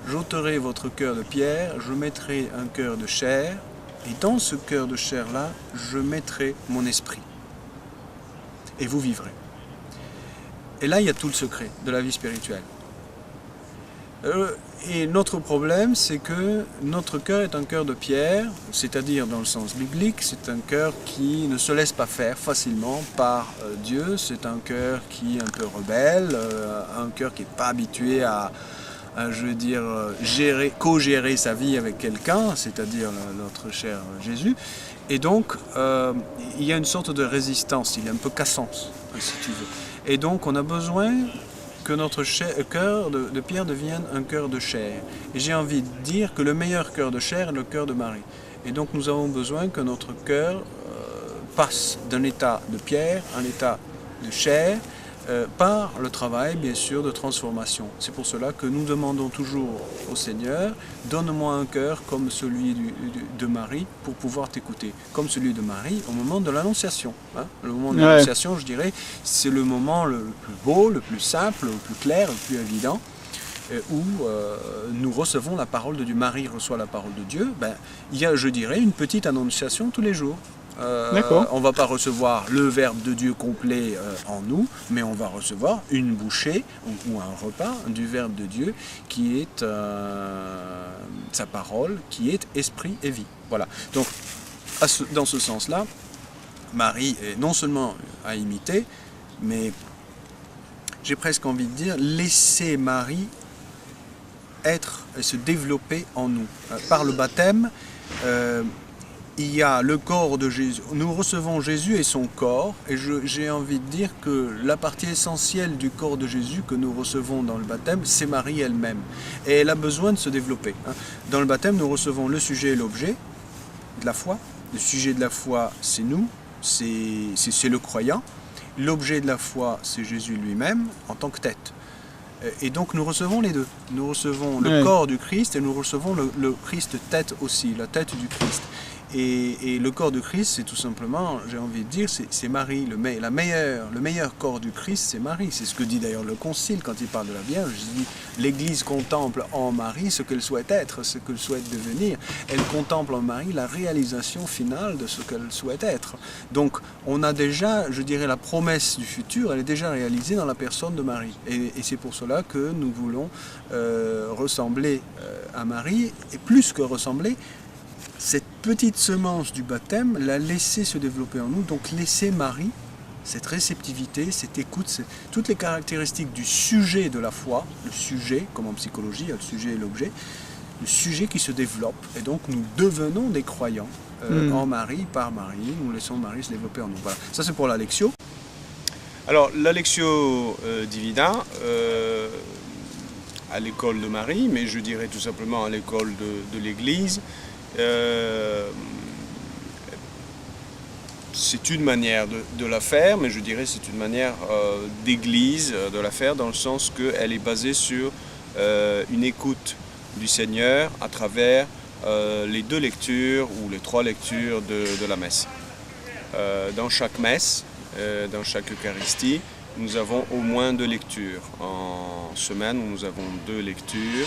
j'ôterai votre cœur de pierre, je mettrai un cœur de chair, et dans ce cœur de chair-là, je mettrai mon esprit. Et vous vivrez. » Et là, il y a tout le secret de la vie spirituelle. Et notre problème, c'est que notre cœur est un cœur de pierre, c'est-à-dire dans le sens biblique, c'est un cœur qui ne se laisse pas faire facilement par Dieu, c'est un cœur qui est un peu rebelle, un cœur qui n'est pas habitué à je veux dire, co-gérer sa vie avec quelqu'un, c'est-à-dire notre cher Jésus. Et donc, il y a une sorte de résistance, il est un peu cassant, si tu veux. Et donc, on a besoin que notre cœur de pierre devienne un cœur de chair. Et j'ai envie de dire que le meilleur cœur de chair est le cœur de Marie. Et donc, nous avons besoin que notre cœur passe d'un état de pierre à un état de chair, par le travail, bien sûr, de transformation. C'est pour cela que nous demandons toujours au Seigneur, donne-moi un cœur comme celui de Marie pour pouvoir t'écouter. Comme celui de Marie au moment de l'Annonciation. Hein. Le moment de l'Annonciation, je dirais, c'est le moment le plus beau, le plus simple, le plus clair, le plus évident, où nous recevons la parole de Dieu. Marie reçoit la parole de Dieu. Ben, il y a, je dirais, une petite Annonciation tous les jours. On ne va pas recevoir le Verbe de Dieu complet en nous, mais on va recevoir une bouchée ou un repas du Verbe de Dieu qui est sa parole, qui est esprit et vie. Voilà. Donc, dans ce sens-là, Marie est non seulement à imiter, mais j'ai presque envie de dire, laissez Marie être et se développer en nous. Par le baptême, il y a le corps de Jésus. Nous recevons Jésus et son corps, et j'ai envie de dire que la partie essentielle du corps de Jésus que nous recevons dans le baptême, c'est Marie elle-même. Et elle a besoin de se développer. Dans le baptême, nous recevons le sujet et l'objet de la foi. Le sujet de la foi, c'est nous, c'est le croyant. L'objet de la foi, c'est Jésus lui-même en tant que tête. Et donc nous recevons les deux. Nous recevons le corps du Christ et nous recevons le Christ tête aussi, la tête du Christ. Et le corps du Christ, c'est tout simplement, j'ai envie de dire, c'est Marie. Le meilleur corps du Christ, c'est Marie. C'est ce que dit d'ailleurs le Concile quand il parle de la Vierge. Il dit, l'Église contemple en Marie ce qu'elle souhaite être, ce qu'elle souhaite devenir. Elle contemple en Marie la réalisation finale de ce qu'elle souhaite être. Donc on a déjà, je dirais, la promesse du futur, elle est déjà réalisée dans la personne de Marie. Et c'est pour cela que nous voulons ressembler à Marie, et plus que ressembler, cette petite semence du baptême, la laisser se développer en nous, donc laisser Marie, cette réceptivité, cette écoute, toutes les caractéristiques du sujet de la foi, le sujet, comme en psychologie, il y a le sujet et l'objet, le sujet qui se développe, et donc nous devenons des croyants en Marie, par Marie, nous laissons Marie se développer en nous. Voilà, ça c'est pour la Lectio. Alors, la Lectio Divina, à l'école de Marie, mais je dirais tout simplement à l'école de l'Église, c'est une manière de la faire, mais je dirais c'est une manière d'église de la faire, dans le sens qu'elle est basée sur une écoute du Seigneur à travers les 2 lectures ou les 3 lectures de la messe. Dans chaque messe, dans chaque Eucharistie, nous avons au moins 2 lectures. En semaine, nous avons 2 lectures,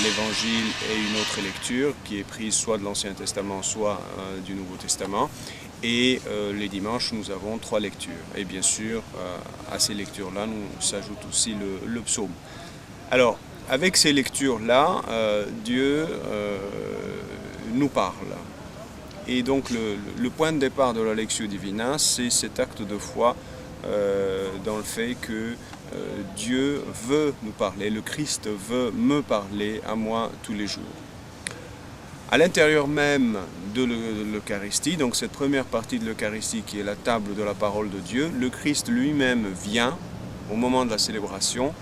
l'Évangile et une autre lecture qui est prise soit de l'Ancien Testament, soit du Nouveau Testament. Et les dimanches, nous avons 3 lectures. Et bien sûr, à ces lectures-là, nous s'ajoute aussi le psaume. Alors, avec ces lectures-là, Dieu nous parle. Et donc, le point de départ de la Lectio Divina, c'est cet acte de foi dans le fait que Dieu veut nous parler, le Christ veut me parler à moi tous les jours. À l'intérieur même de l'Eucharistie, donc cette première partie de l'Eucharistie qui est la table de la parole de Dieu, le Christ lui-même vient au moment de la célébration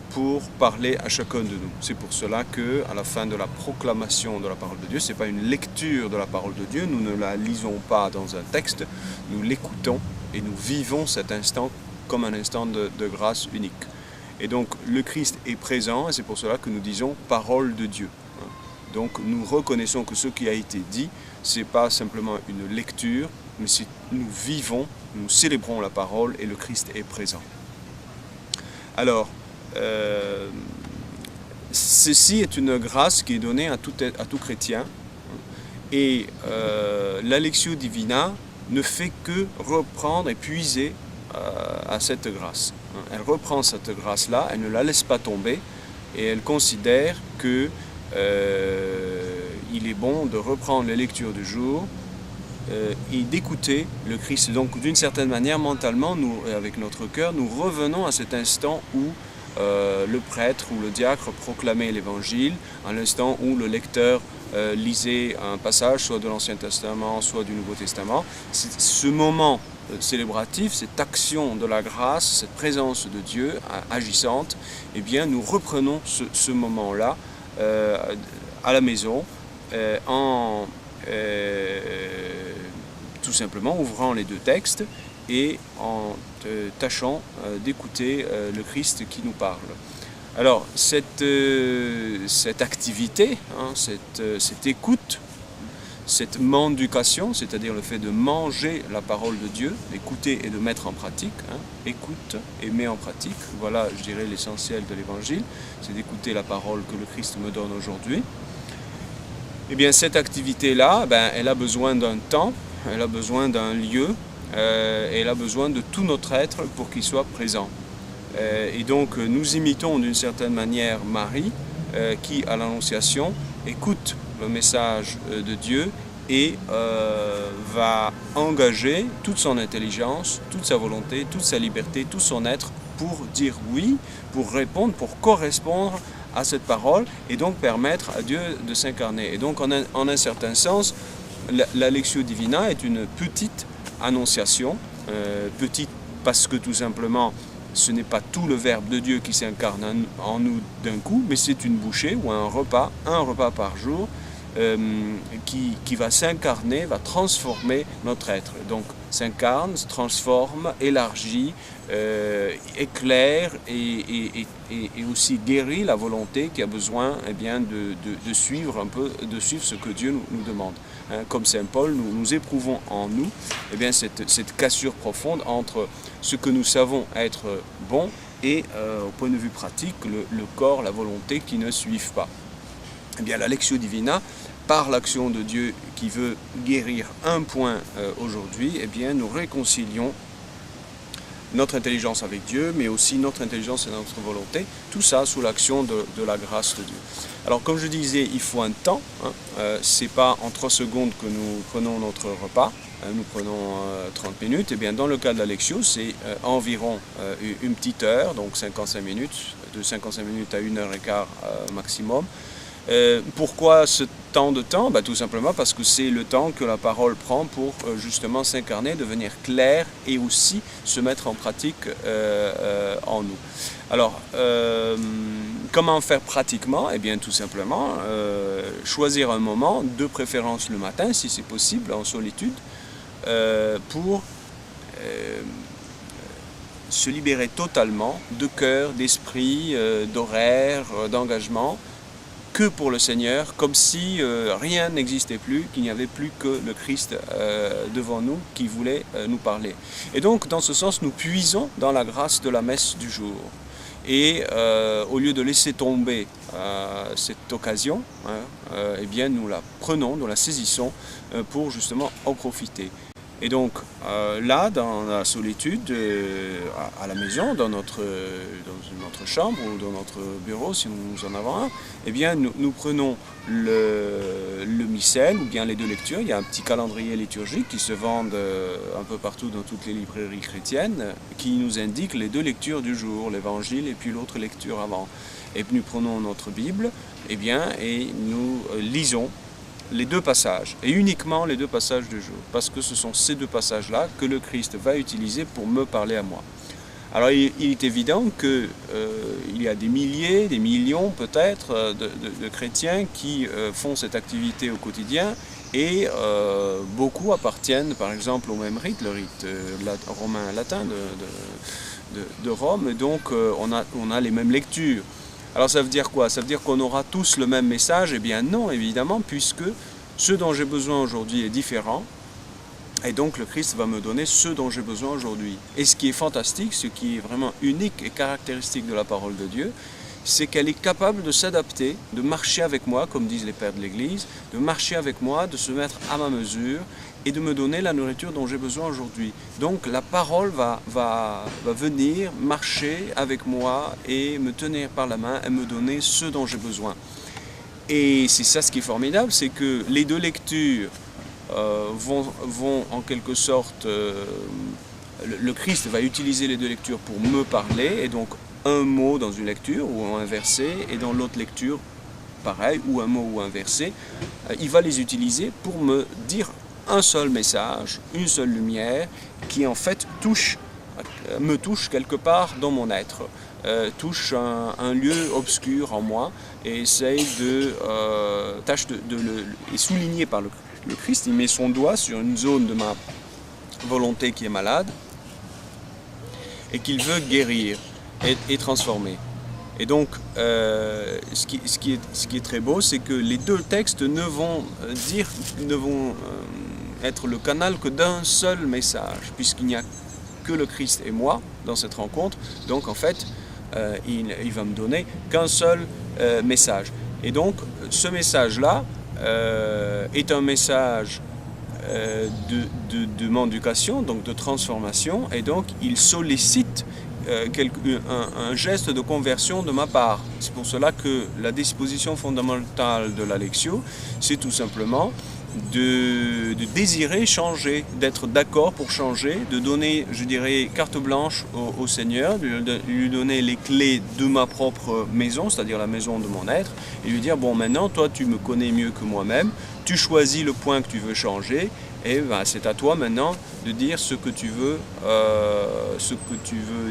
pour parler à chacun de nous. C'est pour cela qu'à la fin de la proclamation de la parole de Dieu, ce n'est pas une lecture de la parole de Dieu, nous ne la lisons pas dans un texte, nous l'écoutons et nous vivons cet instant comme un instant de grâce unique. Et donc le Christ est présent et c'est pour cela que nous disons parole de Dieu. Donc nous reconnaissons que ce qui a été dit, ce n'est pas simplement une lecture, mais nous vivons, nous célébrons la parole et le Christ est présent. Alors, ceci est une grâce qui est donnée à tout chrétien et la Lectio Divina ne fait que reprendre et puiser à cette grâce. Elle reprend cette grâce-là, elle ne la laisse pas tomber et elle considère que il est bon de reprendre les lectures du jour et d'écouter le Christ. Donc d'une certaine manière, mentalement, nous, avec notre cœur, nous revenons à cet instant où le prêtre ou le diacre proclamait l'Évangile, à l'instant où le lecteur lisait un passage, soit de l'Ancien Testament, soit du Nouveau Testament. Ce moment célébratif, cette action de la grâce, cette présence de Dieu agissante, eh bien, nous reprenons ce moment-là à la maison en tout simplement ouvrant les 2 textes et en tâchant d'écouter le Christ qui nous parle. Alors cette activité, cette écoute, cette mendication, c'est-à-dire le fait de manger la parole de Dieu, d'écouter et de mettre en pratique, écoute et met en pratique, voilà je dirais l'essentiel de l'Évangile, c'est d'écouter la parole que le Christ me donne aujourd'hui. Eh bien cette activité-là, elle a besoin d'un temps, elle a besoin d'un lieu, et elle a besoin de tout notre être pour qu'il soit présent. Et donc nous imitons d'une certaine manière Marie, qui à l'Annonciation écoute le message de Dieu et va engager toute son intelligence, toute sa volonté, toute sa liberté, tout son être pour dire oui, pour répondre, pour correspondre à cette parole et donc permettre à Dieu de s'incarner. Et donc en un certain sens, la Lectio Divina est une petite annonciation, petite parce que tout simplement ce n'est pas tout le Verbe de Dieu qui s'incarne en nous d'un coup, mais c'est une bouchée ou un repas par jour qui va s'incarner, va transformer notre être. Donc s'incarne, se transforme, élargit, éclaire et aussi guérit la volonté qui a besoin de suivre ce que Dieu nous demande. Comme Saint Paul, nous éprouvons en nous cette cassure profonde entre ce que nous savons être bon et au point de vue pratique, le corps, la volonté qui ne suivent pas. Eh bien, la Lectio Divina, par l'action de Dieu qui veut guérir un point aujourd'hui, eh bien, nous réconcilions notre intelligence avec Dieu, mais aussi notre intelligence et notre volonté, tout ça sous l'action de la grâce de Dieu. Alors, comme je disais, il faut un temps, c'est pas en 3 secondes que nous prenons notre repas, nous prenons 30 minutes, et bien dans le cas de la Lectio, c'est environ une petite heure, donc 55 minutes, de 55 minutes à 1h15 maximum. Pourquoi ce temps de temps? Tout simplement parce que c'est le temps que la parole prend pour justement s'incarner, devenir claire et aussi se mettre en pratique en nous. Alors, comment faire pratiquement? Eh bien, tout simplement, choisir un moment, de préférence le matin, si c'est possible, en solitude, pour se libérer totalement de cœur, d'esprit, d'horaire, d'engagement, que pour le Seigneur, comme si rien n'existait plus, qu'il n'y avait plus que le Christ devant nous qui voulait nous parler. Et donc, dans ce sens, nous puisons dans la grâce de la messe du jour. Et au lieu de laisser tomber cette occasion, eh bien nous la prenons, nous la saisissons pour justement en profiter. Et donc là, dans la solitude, à la maison, dans notre chambre ou dans notre bureau, si nous en avons un, eh bien nous prenons le missel ou bien les deux lectures. Il y a un petit calendrier liturgique qui se vend un peu partout dans toutes les librairies chrétiennes, qui nous indique les deux lectures du jour, l'évangile et puis l'autre lecture avant. Et puis nous prenons notre Bible, eh bien, et nous lisons les deux passages, et uniquement les deux passages du jour, parce que ce sont ces deux passages-là que le Christ va utiliser pour me parler à moi. Alors il est évident qu'il y a des milliers, des millions peut-être de chrétiens qui font cette activité au quotidien, et beaucoup appartiennent par exemple au même rite, le rite romain latin de Rome, et donc on a les mêmes lectures. Alors ça veut dire quoi? Ça veut dire qu'on aura tous le même message? Eh bien non, évidemment, puisque ce dont j'ai besoin aujourd'hui est différent. Et donc le Christ va me donner ce dont j'ai besoin aujourd'hui. Et ce qui est fantastique, ce qui est vraiment unique et caractéristique de la parole de Dieu, c'est qu'elle est capable de s'adapter, de marcher avec moi, comme disent les pères de l'Église, de marcher avec moi, de se mettre à ma mesure et de me donner la nourriture dont j'ai besoin aujourd'hui. Donc la parole va venir marcher avec moi et me tenir par la main et me donner ce dont j'ai besoin. Et c'est ça ce qui est formidable, c'est que les deux lectures vont en quelque sorte, le Christ va utiliser les deux lectures pour me parler, et donc un mot dans une lecture ou un verset, et dans l'autre lecture, pareil, ou un mot ou un verset, il va les utiliser pour me dire un seul message, une seule lumière, qui en fait me touche quelque part dans mon être, touche un lieu obscur en moi, et essaye est souligné par le Christ. Il met son doigt sur une zone de ma volonté qui est malade, et qu'il veut guérir et transformer. Et donc, ce qui est très beau, c'est que les deux textes ne vont être le canal que d'un seul message, puisqu'il n'y a que le Christ et moi dans cette rencontre. Donc, en fait, il va me donner qu'un seul message. Et donc, ce message-là est un message de m'éducation, donc de transformation, et donc il sollicite un geste de conversion de ma part. C'est pour cela que la disposition fondamentale de la Lectio, c'est tout simplement de désirer changer, d'être d'accord pour changer, de donner, je dirais, carte blanche au Seigneur, de lui donner les clés de ma propre maison, c'est-à-dire la maison de mon être, et lui dire, bon, maintenant, toi, tu me connais mieux que moi-même, tu choisis le point que tu veux changer, et ben, c'est à toi maintenant de dire ce que tu veux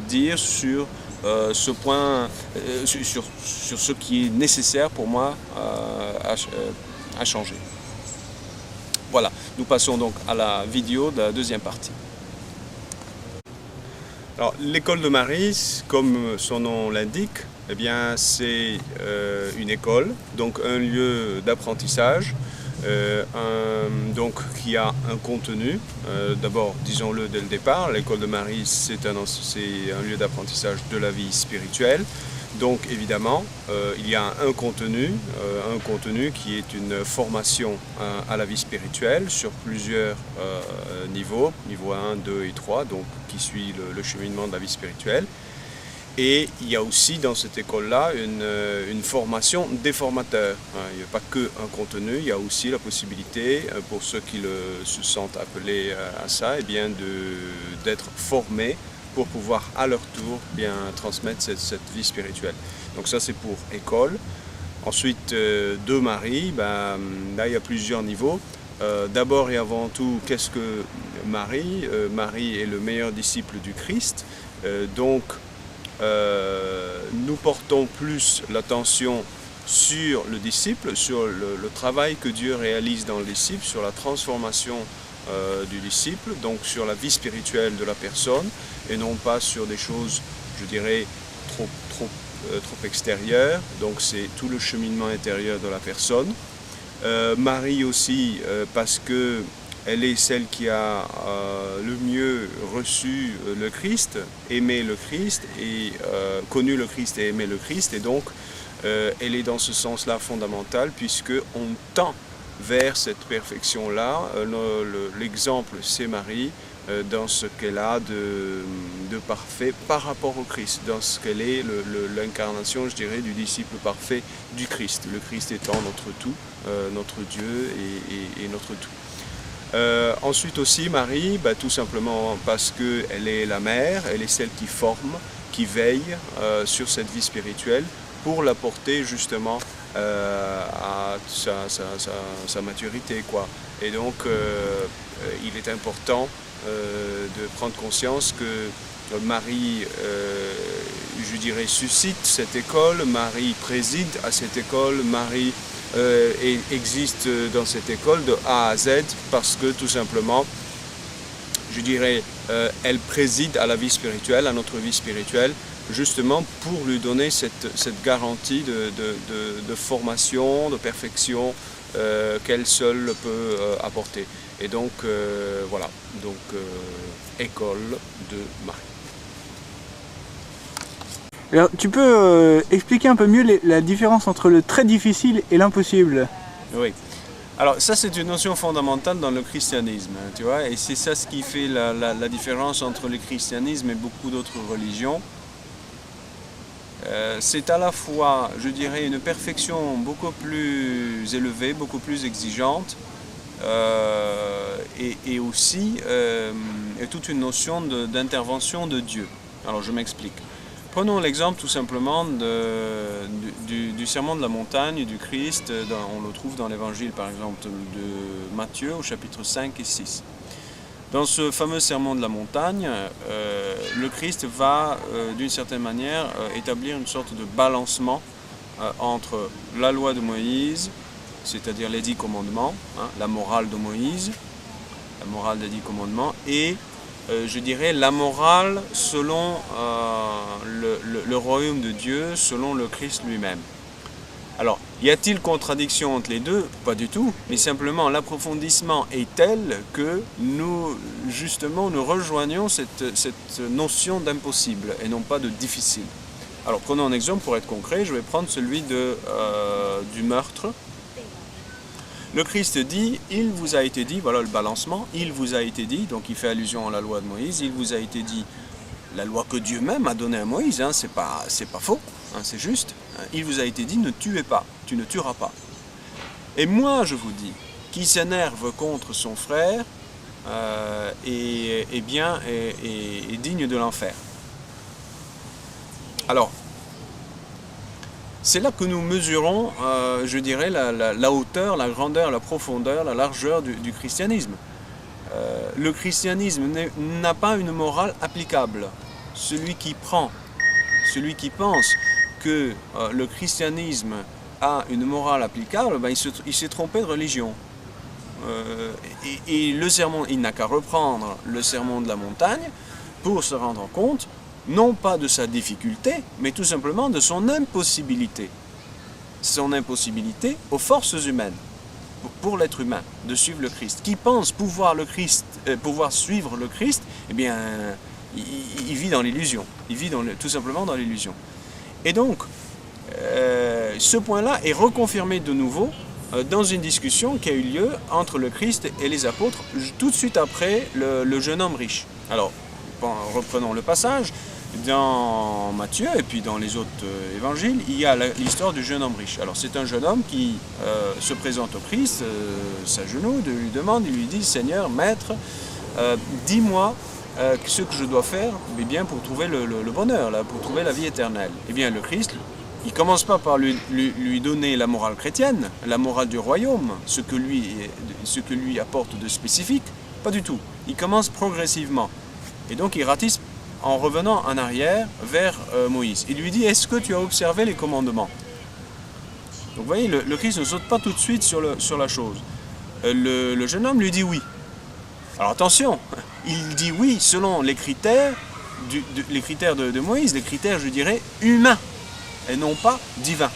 dire sur ce point, sur ce qui est nécessaire pour moi à changer. Voilà, nous passons donc à la vidéo de la deuxième partie. Alors, l'école de Marie, comme son nom l'indique, eh bien, c'est une école, donc un lieu d'apprentissage, donc qui a un contenu. D'abord, disons-le dès le départ, l'école de Marie, c'est un lieu d'apprentissage de la vie spirituelle. Donc évidemment, il y a un contenu qui est une formation à la vie spirituelle sur plusieurs niveaux, niveau 1, 2 et 3, donc qui suit le cheminement de la vie spirituelle. Et il y a aussi dans cette école-là une formation des formateurs. Il n'y a pas qu'un contenu, il y a aussi la possibilité pour ceux qui se sentent appelés à ça, eh bien d'être formés pour pouvoir à leur tour bien transmettre cette vie spirituelle. Donc ça c'est pour école. Ensuite de Marie, là il y a plusieurs niveaux. D'abord et avant tout, qu'est-ce que Marie? Marie est le meilleur disciple du Christ. Donc nous portons plus l'attention sur le disciple, sur le travail que Dieu réalise dans le disciple, sur la transformation du disciple, donc sur la vie spirituelle de la personne, et non pas sur des choses, je dirais, trop trop extérieure, donc c'est tout le cheminement intérieur de la personne. Marie aussi, parce que elle est celle qui a le mieux reçu le Christ, aimé le Christ, et connu le Christ et aimé le Christ, et donc elle est dans ce sens-là fondamentale, puisqu'on tend vers cette perfection-là. L'exemple, c'est Marie, dans ce qu'elle a de parfait par rapport au Christ, dans ce qu'elle est l'incarnation, je dirais, du disciple parfait du Christ, le Christ étant notre tout, notre Dieu et notre tout. Ensuite aussi Marie, tout simplement parce qu'elle est la mère, elle est celle qui forme, qui veille sur cette vie spirituelle pour la porter justement à sa maturité, quoi. Et donc il est important de prendre conscience que Marie, je dirais, suscite cette école, Marie préside à cette école, Marie existe dans cette école de A à Z parce que tout simplement, je dirais, elle préside à la vie spirituelle, à notre vie spirituelle, justement pour lui donner cette garantie de formation, de perfection qu'elle seule peut apporter. Et donc, voilà, donc école de Marie. Alors, tu peux expliquer un peu mieux la différence entre le très difficile et l'impossible? Oui. Alors ça, c'est une notion fondamentale dans le christianisme, hein, tu vois, et c'est ça ce qui fait la différence entre le christianisme et beaucoup d'autres religions. C'est à la fois, je dirais, une perfection beaucoup plus élevée, beaucoup plus exigeante, et aussi toute une notion d'intervention de Dieu. Alors je m'explique. Prenons l'exemple tout simplement du sermon de la montagne du Christ. On le trouve dans l'évangile par exemple de Matthieu au chapitre 5 et 6. Dans ce fameux sermon de la montagne, le Christ va d'une certaine manière établir une sorte de balancement entre la loi de Moïse, c'est-à-dire les 10 commandements, hein, la morale de Moïse, la morale des 10 commandements, et je dirais la morale selon le royaume de Dieu, selon le Christ lui-même. Alors, y a-t-il contradiction entre les deux? Pas du tout, mais simplement l'approfondissement est tel que nous, justement, nous rejoignons cette notion d'impossible et non pas de difficile. Alors, prenons un exemple pour être concret, je vais prendre celui du meurtre. Le Christ dit, il vous a été dit, voilà le balancement, il vous a été dit, donc il fait allusion à la loi de Moïse, il vous a été dit, la loi que Dieu même a donnée à Moïse, hein, c'est pas faux, hein, c'est juste, hein, il vous a été dit, ne tuez pas, tu ne tueras pas. Et moi je vous dis, qui s'énerve contre son frère est digne de l'enfer. Alors, c'est là que nous mesurons, je dirais, la hauteur, la grandeur, la profondeur, la largeur du christianisme. Le christianisme n'a pas une morale applicable. Celui qui prend, celui qui pense que le christianisme a une morale applicable, il s'est trompé de religion. Et le sermon, il n'a qu'à reprendre le sermon de la montagne pour se rendre compte non pas de sa difficulté, mais tout simplement de son impossibilité. Son impossibilité aux forces humaines, pour l'être humain, de suivre le Christ. Qui pense pouvoir suivre le Christ, eh bien, il vit dans l'illusion. Il vit tout simplement dans l'illusion. Et donc, ce point-là est reconfirmé de nouveau dans une discussion qui a eu lieu entre le Christ et les apôtres, tout de suite après le jeune homme riche. Alors, reprenons le passage. Dans Matthieu et puis dans les autres évangiles, il y a l'histoire du jeune homme riche. Alors c'est un jeune homme qui se présente au Christ, s'agenouille, lui demande, il lui dit, Seigneur, Maître, dis-moi ce que je dois faire bien, pour trouver le bonheur, là, pour trouver la vie éternelle. Eh bien le Christ, il ne commence pas par lui donner la morale chrétienne, la morale du royaume, ce que lui apporte de spécifique, pas du tout. Il commence progressivement. Et donc il ratisse en revenant en arrière vers Moïse. Il lui dit, est-ce que tu as observé les commandements? Donc vous voyez, le Christ ne saute pas tout de suite sur la chose. Le jeune homme lui dit oui. Alors attention, il dit oui selon les critères de Moïse, les critères, je dirais, humains. et non pas divin.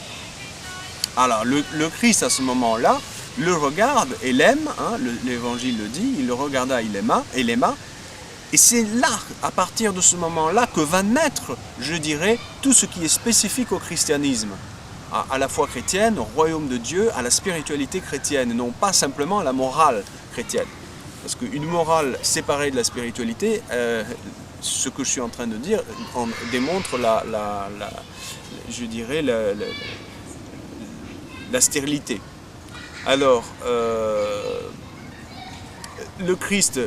Alors le Christ à ce moment-là le regarde et l'aime, hein, l'évangile le dit, il le regarda, il l'aima, et c'est là, à partir de ce moment-là, que va naître, je dirais, tout ce qui est spécifique au christianisme, à la foi chrétienne, au royaume de Dieu, à la spiritualité chrétienne, et non pas simplement à la morale chrétienne. Parce qu'une morale séparée de la spiritualité, ce que je suis en train de dire, démontre je dirais, la stérilité. Alors, le Christ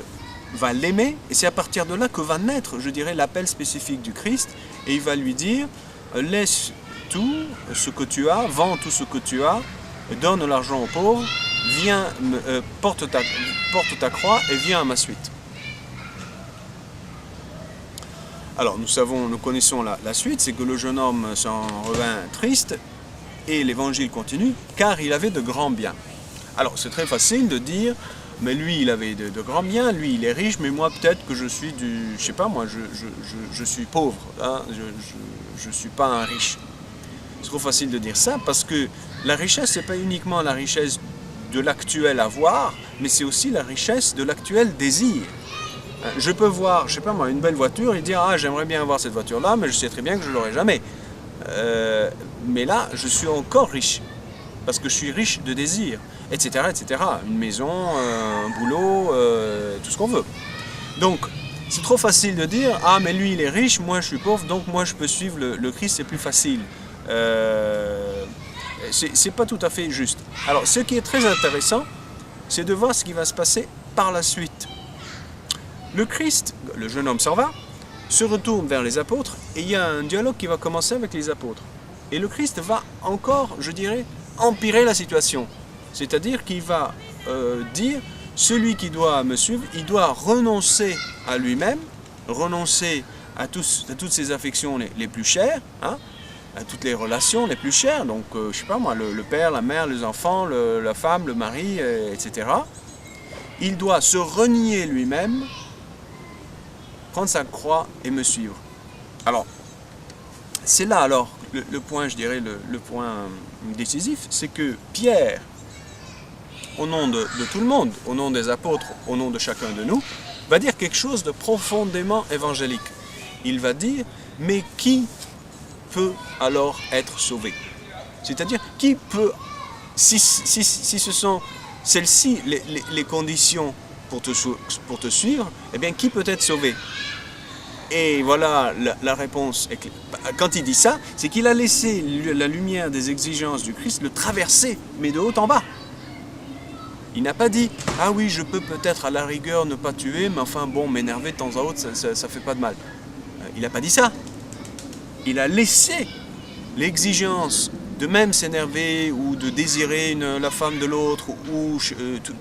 va l'aimer, et c'est à partir de là que va naître, je dirais, l'appel spécifique du Christ, et il va lui dire, laisse tout ce que tu as, vends tout ce que tu as, donne l'argent aux pauvres, viens, porte ta croix et viens à ma suite. Alors nous connaissons la suite, c'est que le jeune homme s'en revint triste, et l'évangile continue, car il avait de grands biens. Alors c'est très facile de dire, mais lui il avait de grands biens, lui il est riche, mais moi peut-être que je suis je sais pas moi, je suis pauvre, hein, je suis pas un riche. C'est trop facile de dire ça, parce que la richesse, c'est pas uniquement la richesse de l'actuel avoir, mais c'est aussi la richesse de l'actuel désir. Je peux voir, je sais pas moi, une belle voiture et dire, ah j'aimerais bien avoir cette voiture-là, mais je sais très bien que je l'aurai jamais. Mais là, je suis encore riche, parce que je suis riche de désir, etc., etc. Une maison, un boulot, tout ce qu'on veut. Donc, c'est trop facile de dire, ah mais lui il est riche, moi je suis pauvre, donc moi je peux suivre le Christ, c'est plus facile. C'est pas tout à fait juste. Alors, ce qui est très intéressant, c'est de voir ce qui va se passer par la suite. Le Christ, le jeune homme s'en va, se retourne vers les apôtres, et il y a un dialogue qui va commencer avec les apôtres. Et le Christ va encore, je dirais, empirer la situation. C'est-à-dire qu'il va dire, celui qui doit me suivre, il doit renoncer à lui-même, renoncer à toutes ses affections les plus chères, hein, à toutes les relations les plus chères, donc je sais pas moi, le père, la mère, les enfants, la femme, le mari, etc. Il doit se renier lui-même, prendre sa croix et me suivre. Alors, c'est là alors le point, je dirais, le point décisif, c'est que Pierre, au nom de tout le monde, au nom des apôtres, au nom de chacun de nous, va dire quelque chose de profondément évangélique. Il va dire, mais qui peut alors être sauvé? C'est-à-dire, qui peut, si ce sont celles-ci les conditions pour te suivre, eh bien, qui peut être sauvé? Et voilà la réponse. Quand il dit ça, c'est qu'il a laissé la lumière des exigences du Christ le traverser, mais de haut en bas. Il n'a pas dit, ah oui, je peux peut-être à la rigueur ne pas tuer, mais enfin bon, m'énerver de temps à autre, ça fait pas de mal. Il n'a pas dit ça. Il a laissé l'exigence de même s'énerver ou de désirer la femme de l'autre ou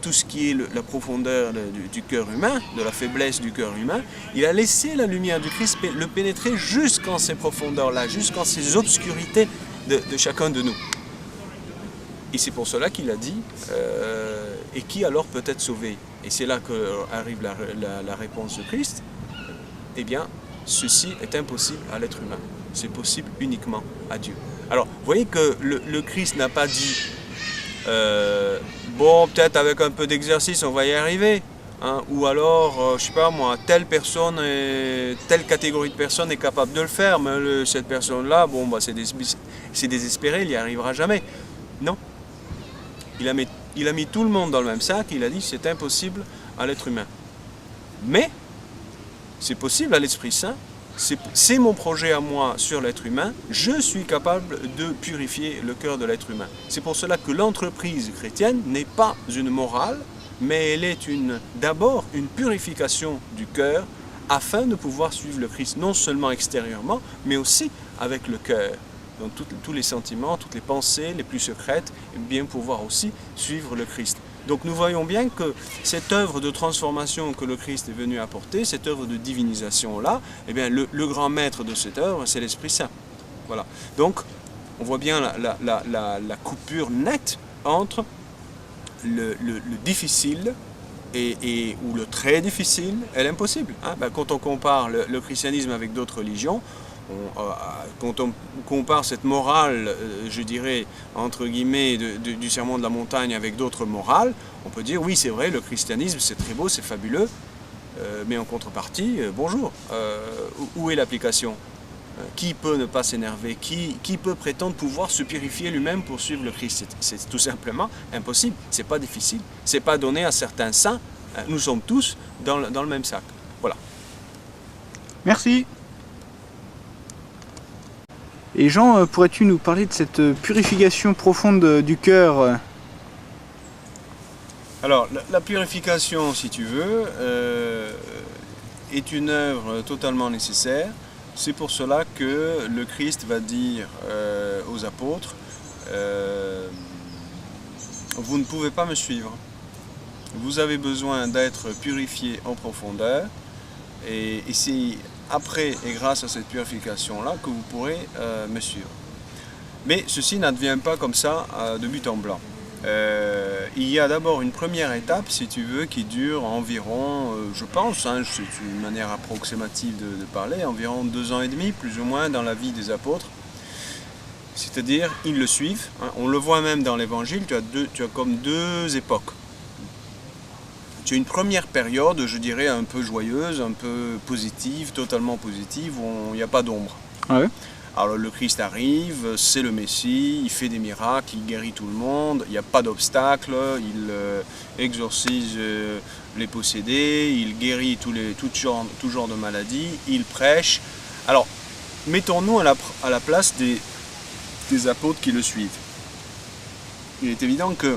tout ce qui est la profondeur du cœur humain, de la faiblesse du cœur humain. Il a laissé la lumière du Christ le pénétrer jusqu'en ces profondeurs-là, jusqu'en ces obscurités de chacun de nous. Et c'est pour cela qu'il a dit, et qui alors peut être sauvé? Et c'est là qu'arrive la réponse de Christ. Eh bien, ceci est impossible à l'être humain. C'est possible uniquement à Dieu. Alors, vous voyez que le Christ n'a pas dit, bon, peut-être avec un peu d'exercice, on va y arriver. Hein, ou alors, je sais pas moi, telle catégorie de personnes est capable de le faire, mais cette personne-là, bon, bah, c'est désespéré, il n'y arrivera jamais. Non. Il a mis tout le monde dans le même sac, il a dit c'est impossible à l'être humain. Mais, c'est possible à l'Esprit Saint, c'est mon projet à moi sur l'être humain, je suis capable de purifier le cœur de l'être humain. C'est pour cela que l'entreprise chrétienne n'est pas une morale, mais elle est d'abord une purification du cœur afin de pouvoir suivre le Christ, non seulement extérieurement, mais aussi avec le cœur. Donc tous les sentiments, toutes les pensées les plus secrètes, et bien pouvoir aussi suivre le Christ. Donc nous voyons bien que cette œuvre de transformation que le Christ est venu apporter, cette œuvre de divinisation-là, eh bien le grand maître de cette œuvre, c'est l'Esprit Saint. Voilà. Donc on voit bien la coupure nette entre le difficile ou le très difficile et l'impossible. Hein? Ben, quand on compare le christianisme avec d'autres religions, Quand on compare cette morale, je dirais, entre guillemets, du sermon de la montagne avec d'autres morales, on peut dire, oui, c'est vrai, le christianisme, c'est très beau, c'est fabuleux, mais en contrepartie, bonjour, où est l'application? Qui peut ne pas s'énerver? Qui peut prétendre pouvoir se purifier lui-même pour suivre le Christ? C'est tout simplement impossible, c'est pas difficile, c'est pas donné à certains saints, nous sommes tous dans le même sac. Voilà. Merci. Et Jean, pourrais-tu nous parler de cette purification profonde du cœur? Alors, la purification, si tu veux, est une œuvre totalement nécessaire. C'est pour cela que le Christ va dire aux apôtres, vous ne pouvez pas me suivre. Vous avez besoin d'être purifié en profondeur. Et c'est après et grâce à cette purification-là que vous pourrez me suivre. Mais ceci n'advient pas comme ça de but en blanc. Il y a d'abord une première étape, si tu veux, qui dure environ, je pense, c'est une manière approximative de parler, environ 2 ans et demi, plus ou moins, dans la vie des apôtres. C'est-à-dire, ils le suivent. On le voit même dans l'Évangile, tu as comme 2 époques. Tu as une première période, je dirais, un peu joyeuse, un peu positive, totalement positive, où il n'y a pas d'ombre. Ah ouais. Alors le Christ arrive, c'est le Messie, il fait des miracles, il guérit tout le monde, il n'y a pas d'obstacle, il exorcise les possédés, il guérit tout genre de maladies, il prêche. Alors, mettons-nous à la place des apôtres qui le suivent. Il est évident que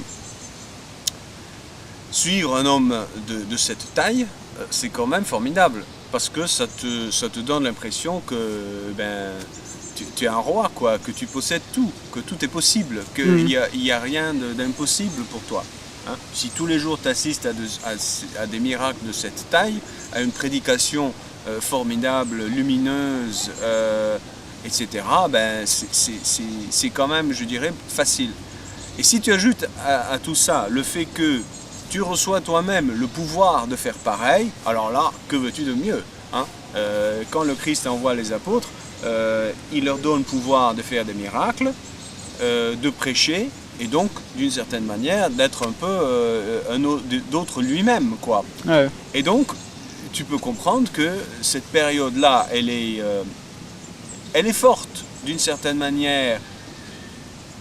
suivre un homme de cette taille, c'est quand même formidable, parce que ça te donne l'impression que tu es un roi, quoi, que tu possèdes tout, que tout est possible, qu'il n'y a rien d'impossible pour toi. Hein. Si tous les jours tu assistes à des miracles de cette taille, à une prédication formidable, lumineuse, etc., c'est quand même, je dirais, facile. Et si tu ajoutes à tout ça le fait que tu reçois toi-même le pouvoir de faire pareil, alors là, que veux-tu de mieux, hein? Quand le Christ envoie les apôtres, il leur donne le pouvoir de faire des miracles, de prêcher, et donc, d'une certaine manière, d'être un peu d'autre lui-même, quoi. Ouais. Et donc, tu peux comprendre que cette période-là, elle est forte, d'une certaine manière,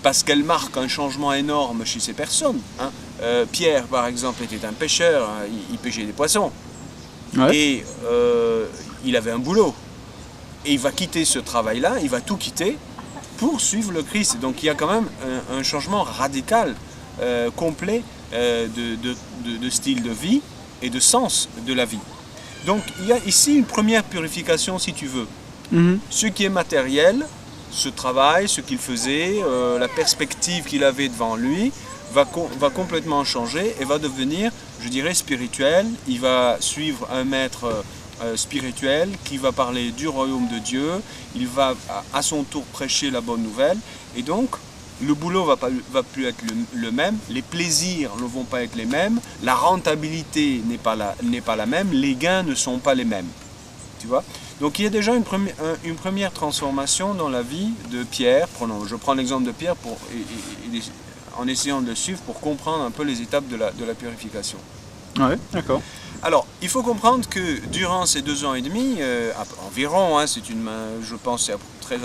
parce qu'elle marque un changement énorme chez ces personnes. Hein. Pierre, par exemple, était un pêcheur, hein, il pêchait des poissons. Ouais. Et il avait un boulot. Et il va quitter ce travail-là, il va tout quitter pour suivre le Christ. Donc il y a quand même un changement radical, complet de style de vie et de sens de la vie. Donc il y a ici une première purification, si tu veux. Ce qui est matériel, ce travail, ce qu'il faisait, la perspective qu'il avait devant lui, va complètement changer et va devenir, je dirais, spirituel. Il va suivre un maître spirituel qui va parler du royaume de Dieu. Il va à son tour prêcher la bonne nouvelle. Et donc, le boulot va plus être le même, les plaisirs ne vont pas être les mêmes, la rentabilité n'est pas la même, les gains ne sont pas les mêmes. Tu vois ? Donc il y a déjà une première transformation dans la vie de Pierre. Je prends l'exemple de Pierre en essayant de le suivre pour comprendre un peu les étapes de la purification. Ouais, d'accord. Alors, il faut comprendre que durant ces 2 ans et demi, environ, hein, je pense que c'est très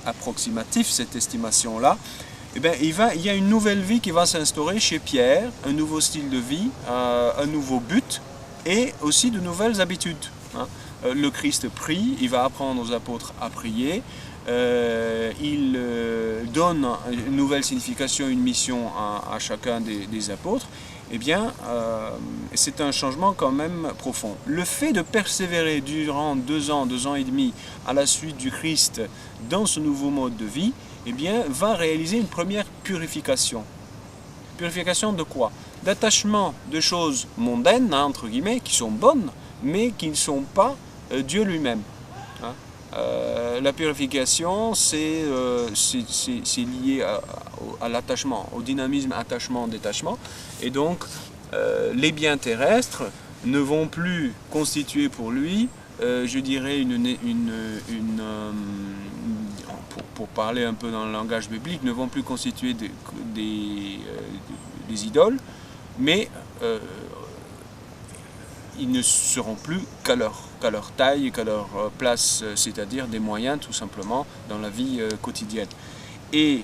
approximatif cette estimation-là, eh bien, il y a une nouvelle vie qui va s'instaurer chez Pierre, un nouveau style de vie, un nouveau but et aussi de nouvelles habitudes. Hein. Le Christ prie, il va apprendre aux apôtres à prier, il donne une nouvelle signification, une mission à chacun des apôtres. Eh bien, c'est un changement quand même profond. Le fait de persévérer durant 2 ans et demi à la suite du Christ dans ce nouveau mode de vie, eh bien, va réaliser une première purification. Purification de quoi? D'attachement de choses mondaines, hein, entre guillemets, qui sont bonnes, mais qui ne sont pas Dieu lui-même. Hein. La purification, c'est lié à l'attachement, au dynamisme attachement-détachement. Et donc, les biens terrestres ne vont plus constituer pour lui je dirais, pour parler un peu dans le langage biblique, ne vont plus constituer des idoles, mais ils ne seront plus qu'à leur taille, qu'à leur place, c'est-à-dire des moyens tout simplement dans la vie quotidienne. Et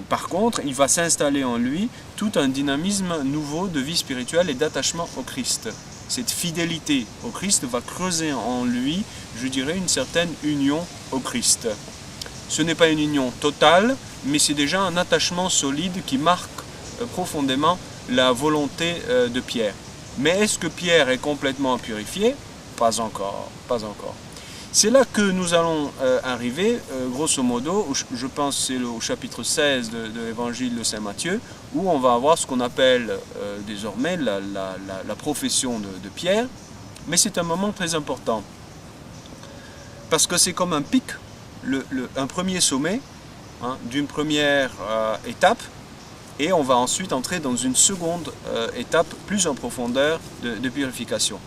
par contre, il va s'installer en lui tout un dynamisme nouveau de vie spirituelle et d'attachement au Christ. Cette fidélité au Christ va creuser en lui, je dirais, une certaine union au Christ. Ce n'est pas une union totale, mais c'est déjà un attachement solide qui marque profondément la volonté de Pierre. Mais est-ce que Pierre est complètement purifié? Pas encore, pas encore. C'est là que nous allons arriver, grosso modo, je pense que c'est au chapitre 16 de l'évangile de Saint Matthieu, où on va avoir ce qu'on appelle désormais la profession de Pierre, mais c'est un moment très important, parce que c'est comme un pic, un premier sommet, hein, d'une première étape, et on va ensuite entrer dans une seconde étape plus en profondeur de purification.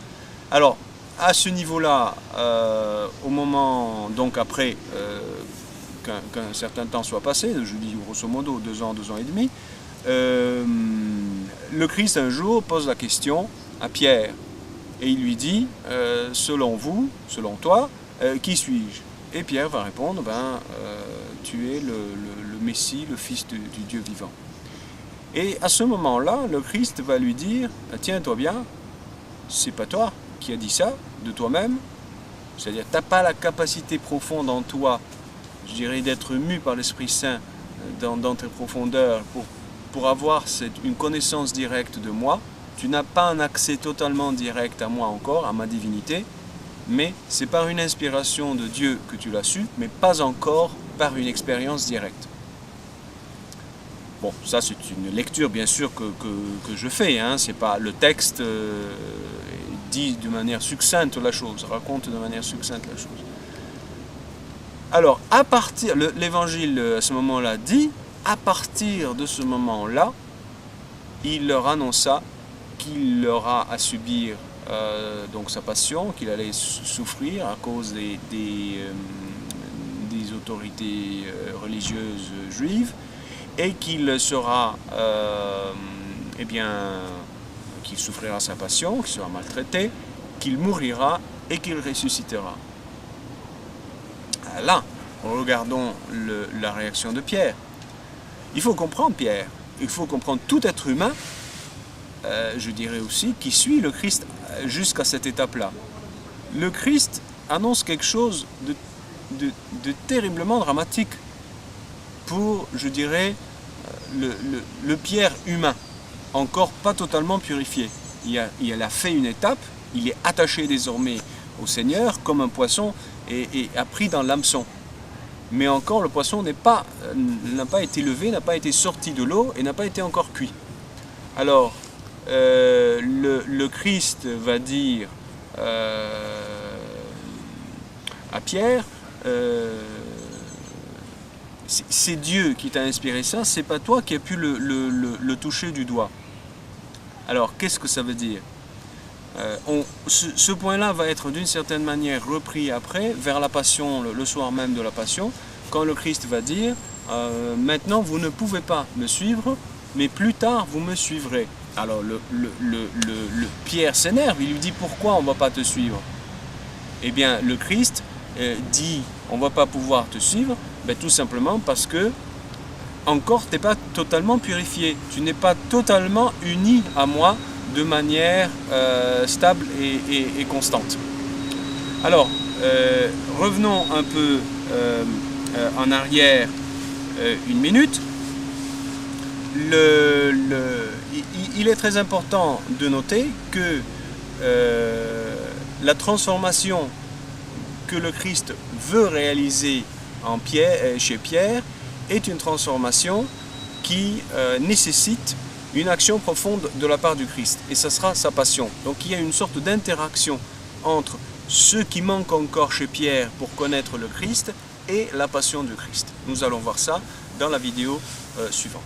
Alors, à ce niveau-là, au moment, donc après qu'un certain temps soit passé, je dis grosso modo 2 ans et demi, le Christ un jour pose la question à Pierre et il lui dit, selon vous, selon toi, qui suis-je? Et Pierre va répondre, tu es le Messie, le Fils du Dieu vivant. Et à ce moment-là, le Christ va lui dire, tiens-toi bien, c'est pas toi qui as dit ça de toi-même, c'est-à-dire tu n'as pas la capacité profonde en toi, je dirais, d'être mu par l'Esprit Saint dans tes profondeurs pour avoir une connaissance directe de moi. Tu n'as pas un accès totalement direct à moi encore, à ma divinité, mais c'est par une inspiration de Dieu que tu l'as su, mais pas encore par une expérience directe. Bon, ça c'est une lecture bien sûr que je fais, hein. C'est pas le texte dit de manière succincte la chose, raconte de manière succincte la chose. Alors, à partir, l'évangile à ce moment-là dit, à partir de ce moment-là, il leur annonça qu'il aura à subir donc sa passion, qu'il allait souffrir à cause des autorités religieuses juives, et qu'il sera, qu'il souffrira sa passion, qu'il sera maltraité, qu'il mourira et qu'il ressuscitera. Là, regardons la réaction de Pierre. Il faut comprendre Pierre, il faut comprendre tout être humain, je dirais aussi, qui suit le Christ jusqu'à cette étape-là. Le Christ annonce quelque chose de terriblement dramatique pour, je dirais, le Pierre humain, encore pas totalement purifié. Il a fait une étape, il est attaché désormais au Seigneur comme un poisson et a pris dans l'hameçon. Mais encore le poisson n'a pas été levé, n'a pas été sorti de l'eau et n'a pas été encore cuit. Alors le Christ va dire à Pierre, c'est Dieu qui t'a inspiré ça, c'est pas toi qui as pu le toucher du doigt. Alors qu'est-ce que ça veut dire? Ce point-là va être d'une certaine manière repris après, vers la Passion, le soir même de la Passion, quand le Christ va dire maintenant vous ne pouvez pas me suivre, mais plus tard vous me suivrez. Alors le Pierre s'énerve, il lui dit pourquoi on ne va pas te suivre? Eh bien le Christ dit on ne va pas pouvoir te suivre, tout simplement parce que encore tu n'es pas totalement purifié, tu n'es pas totalement uni à moi de manière stable et constante. Alors, revenons un peu en arrière une minute. Il est très important de noter que la transformation que le Christ veut réaliser chez Pierre est une transformation qui nécessite une action profonde de la part du Christ, et ça sera sa passion. Donc il y a une sorte d'interaction entre ce qui manque encore chez Pierre pour connaître le Christ et la passion du Christ. Nous allons voir ça dans la vidéo suivante.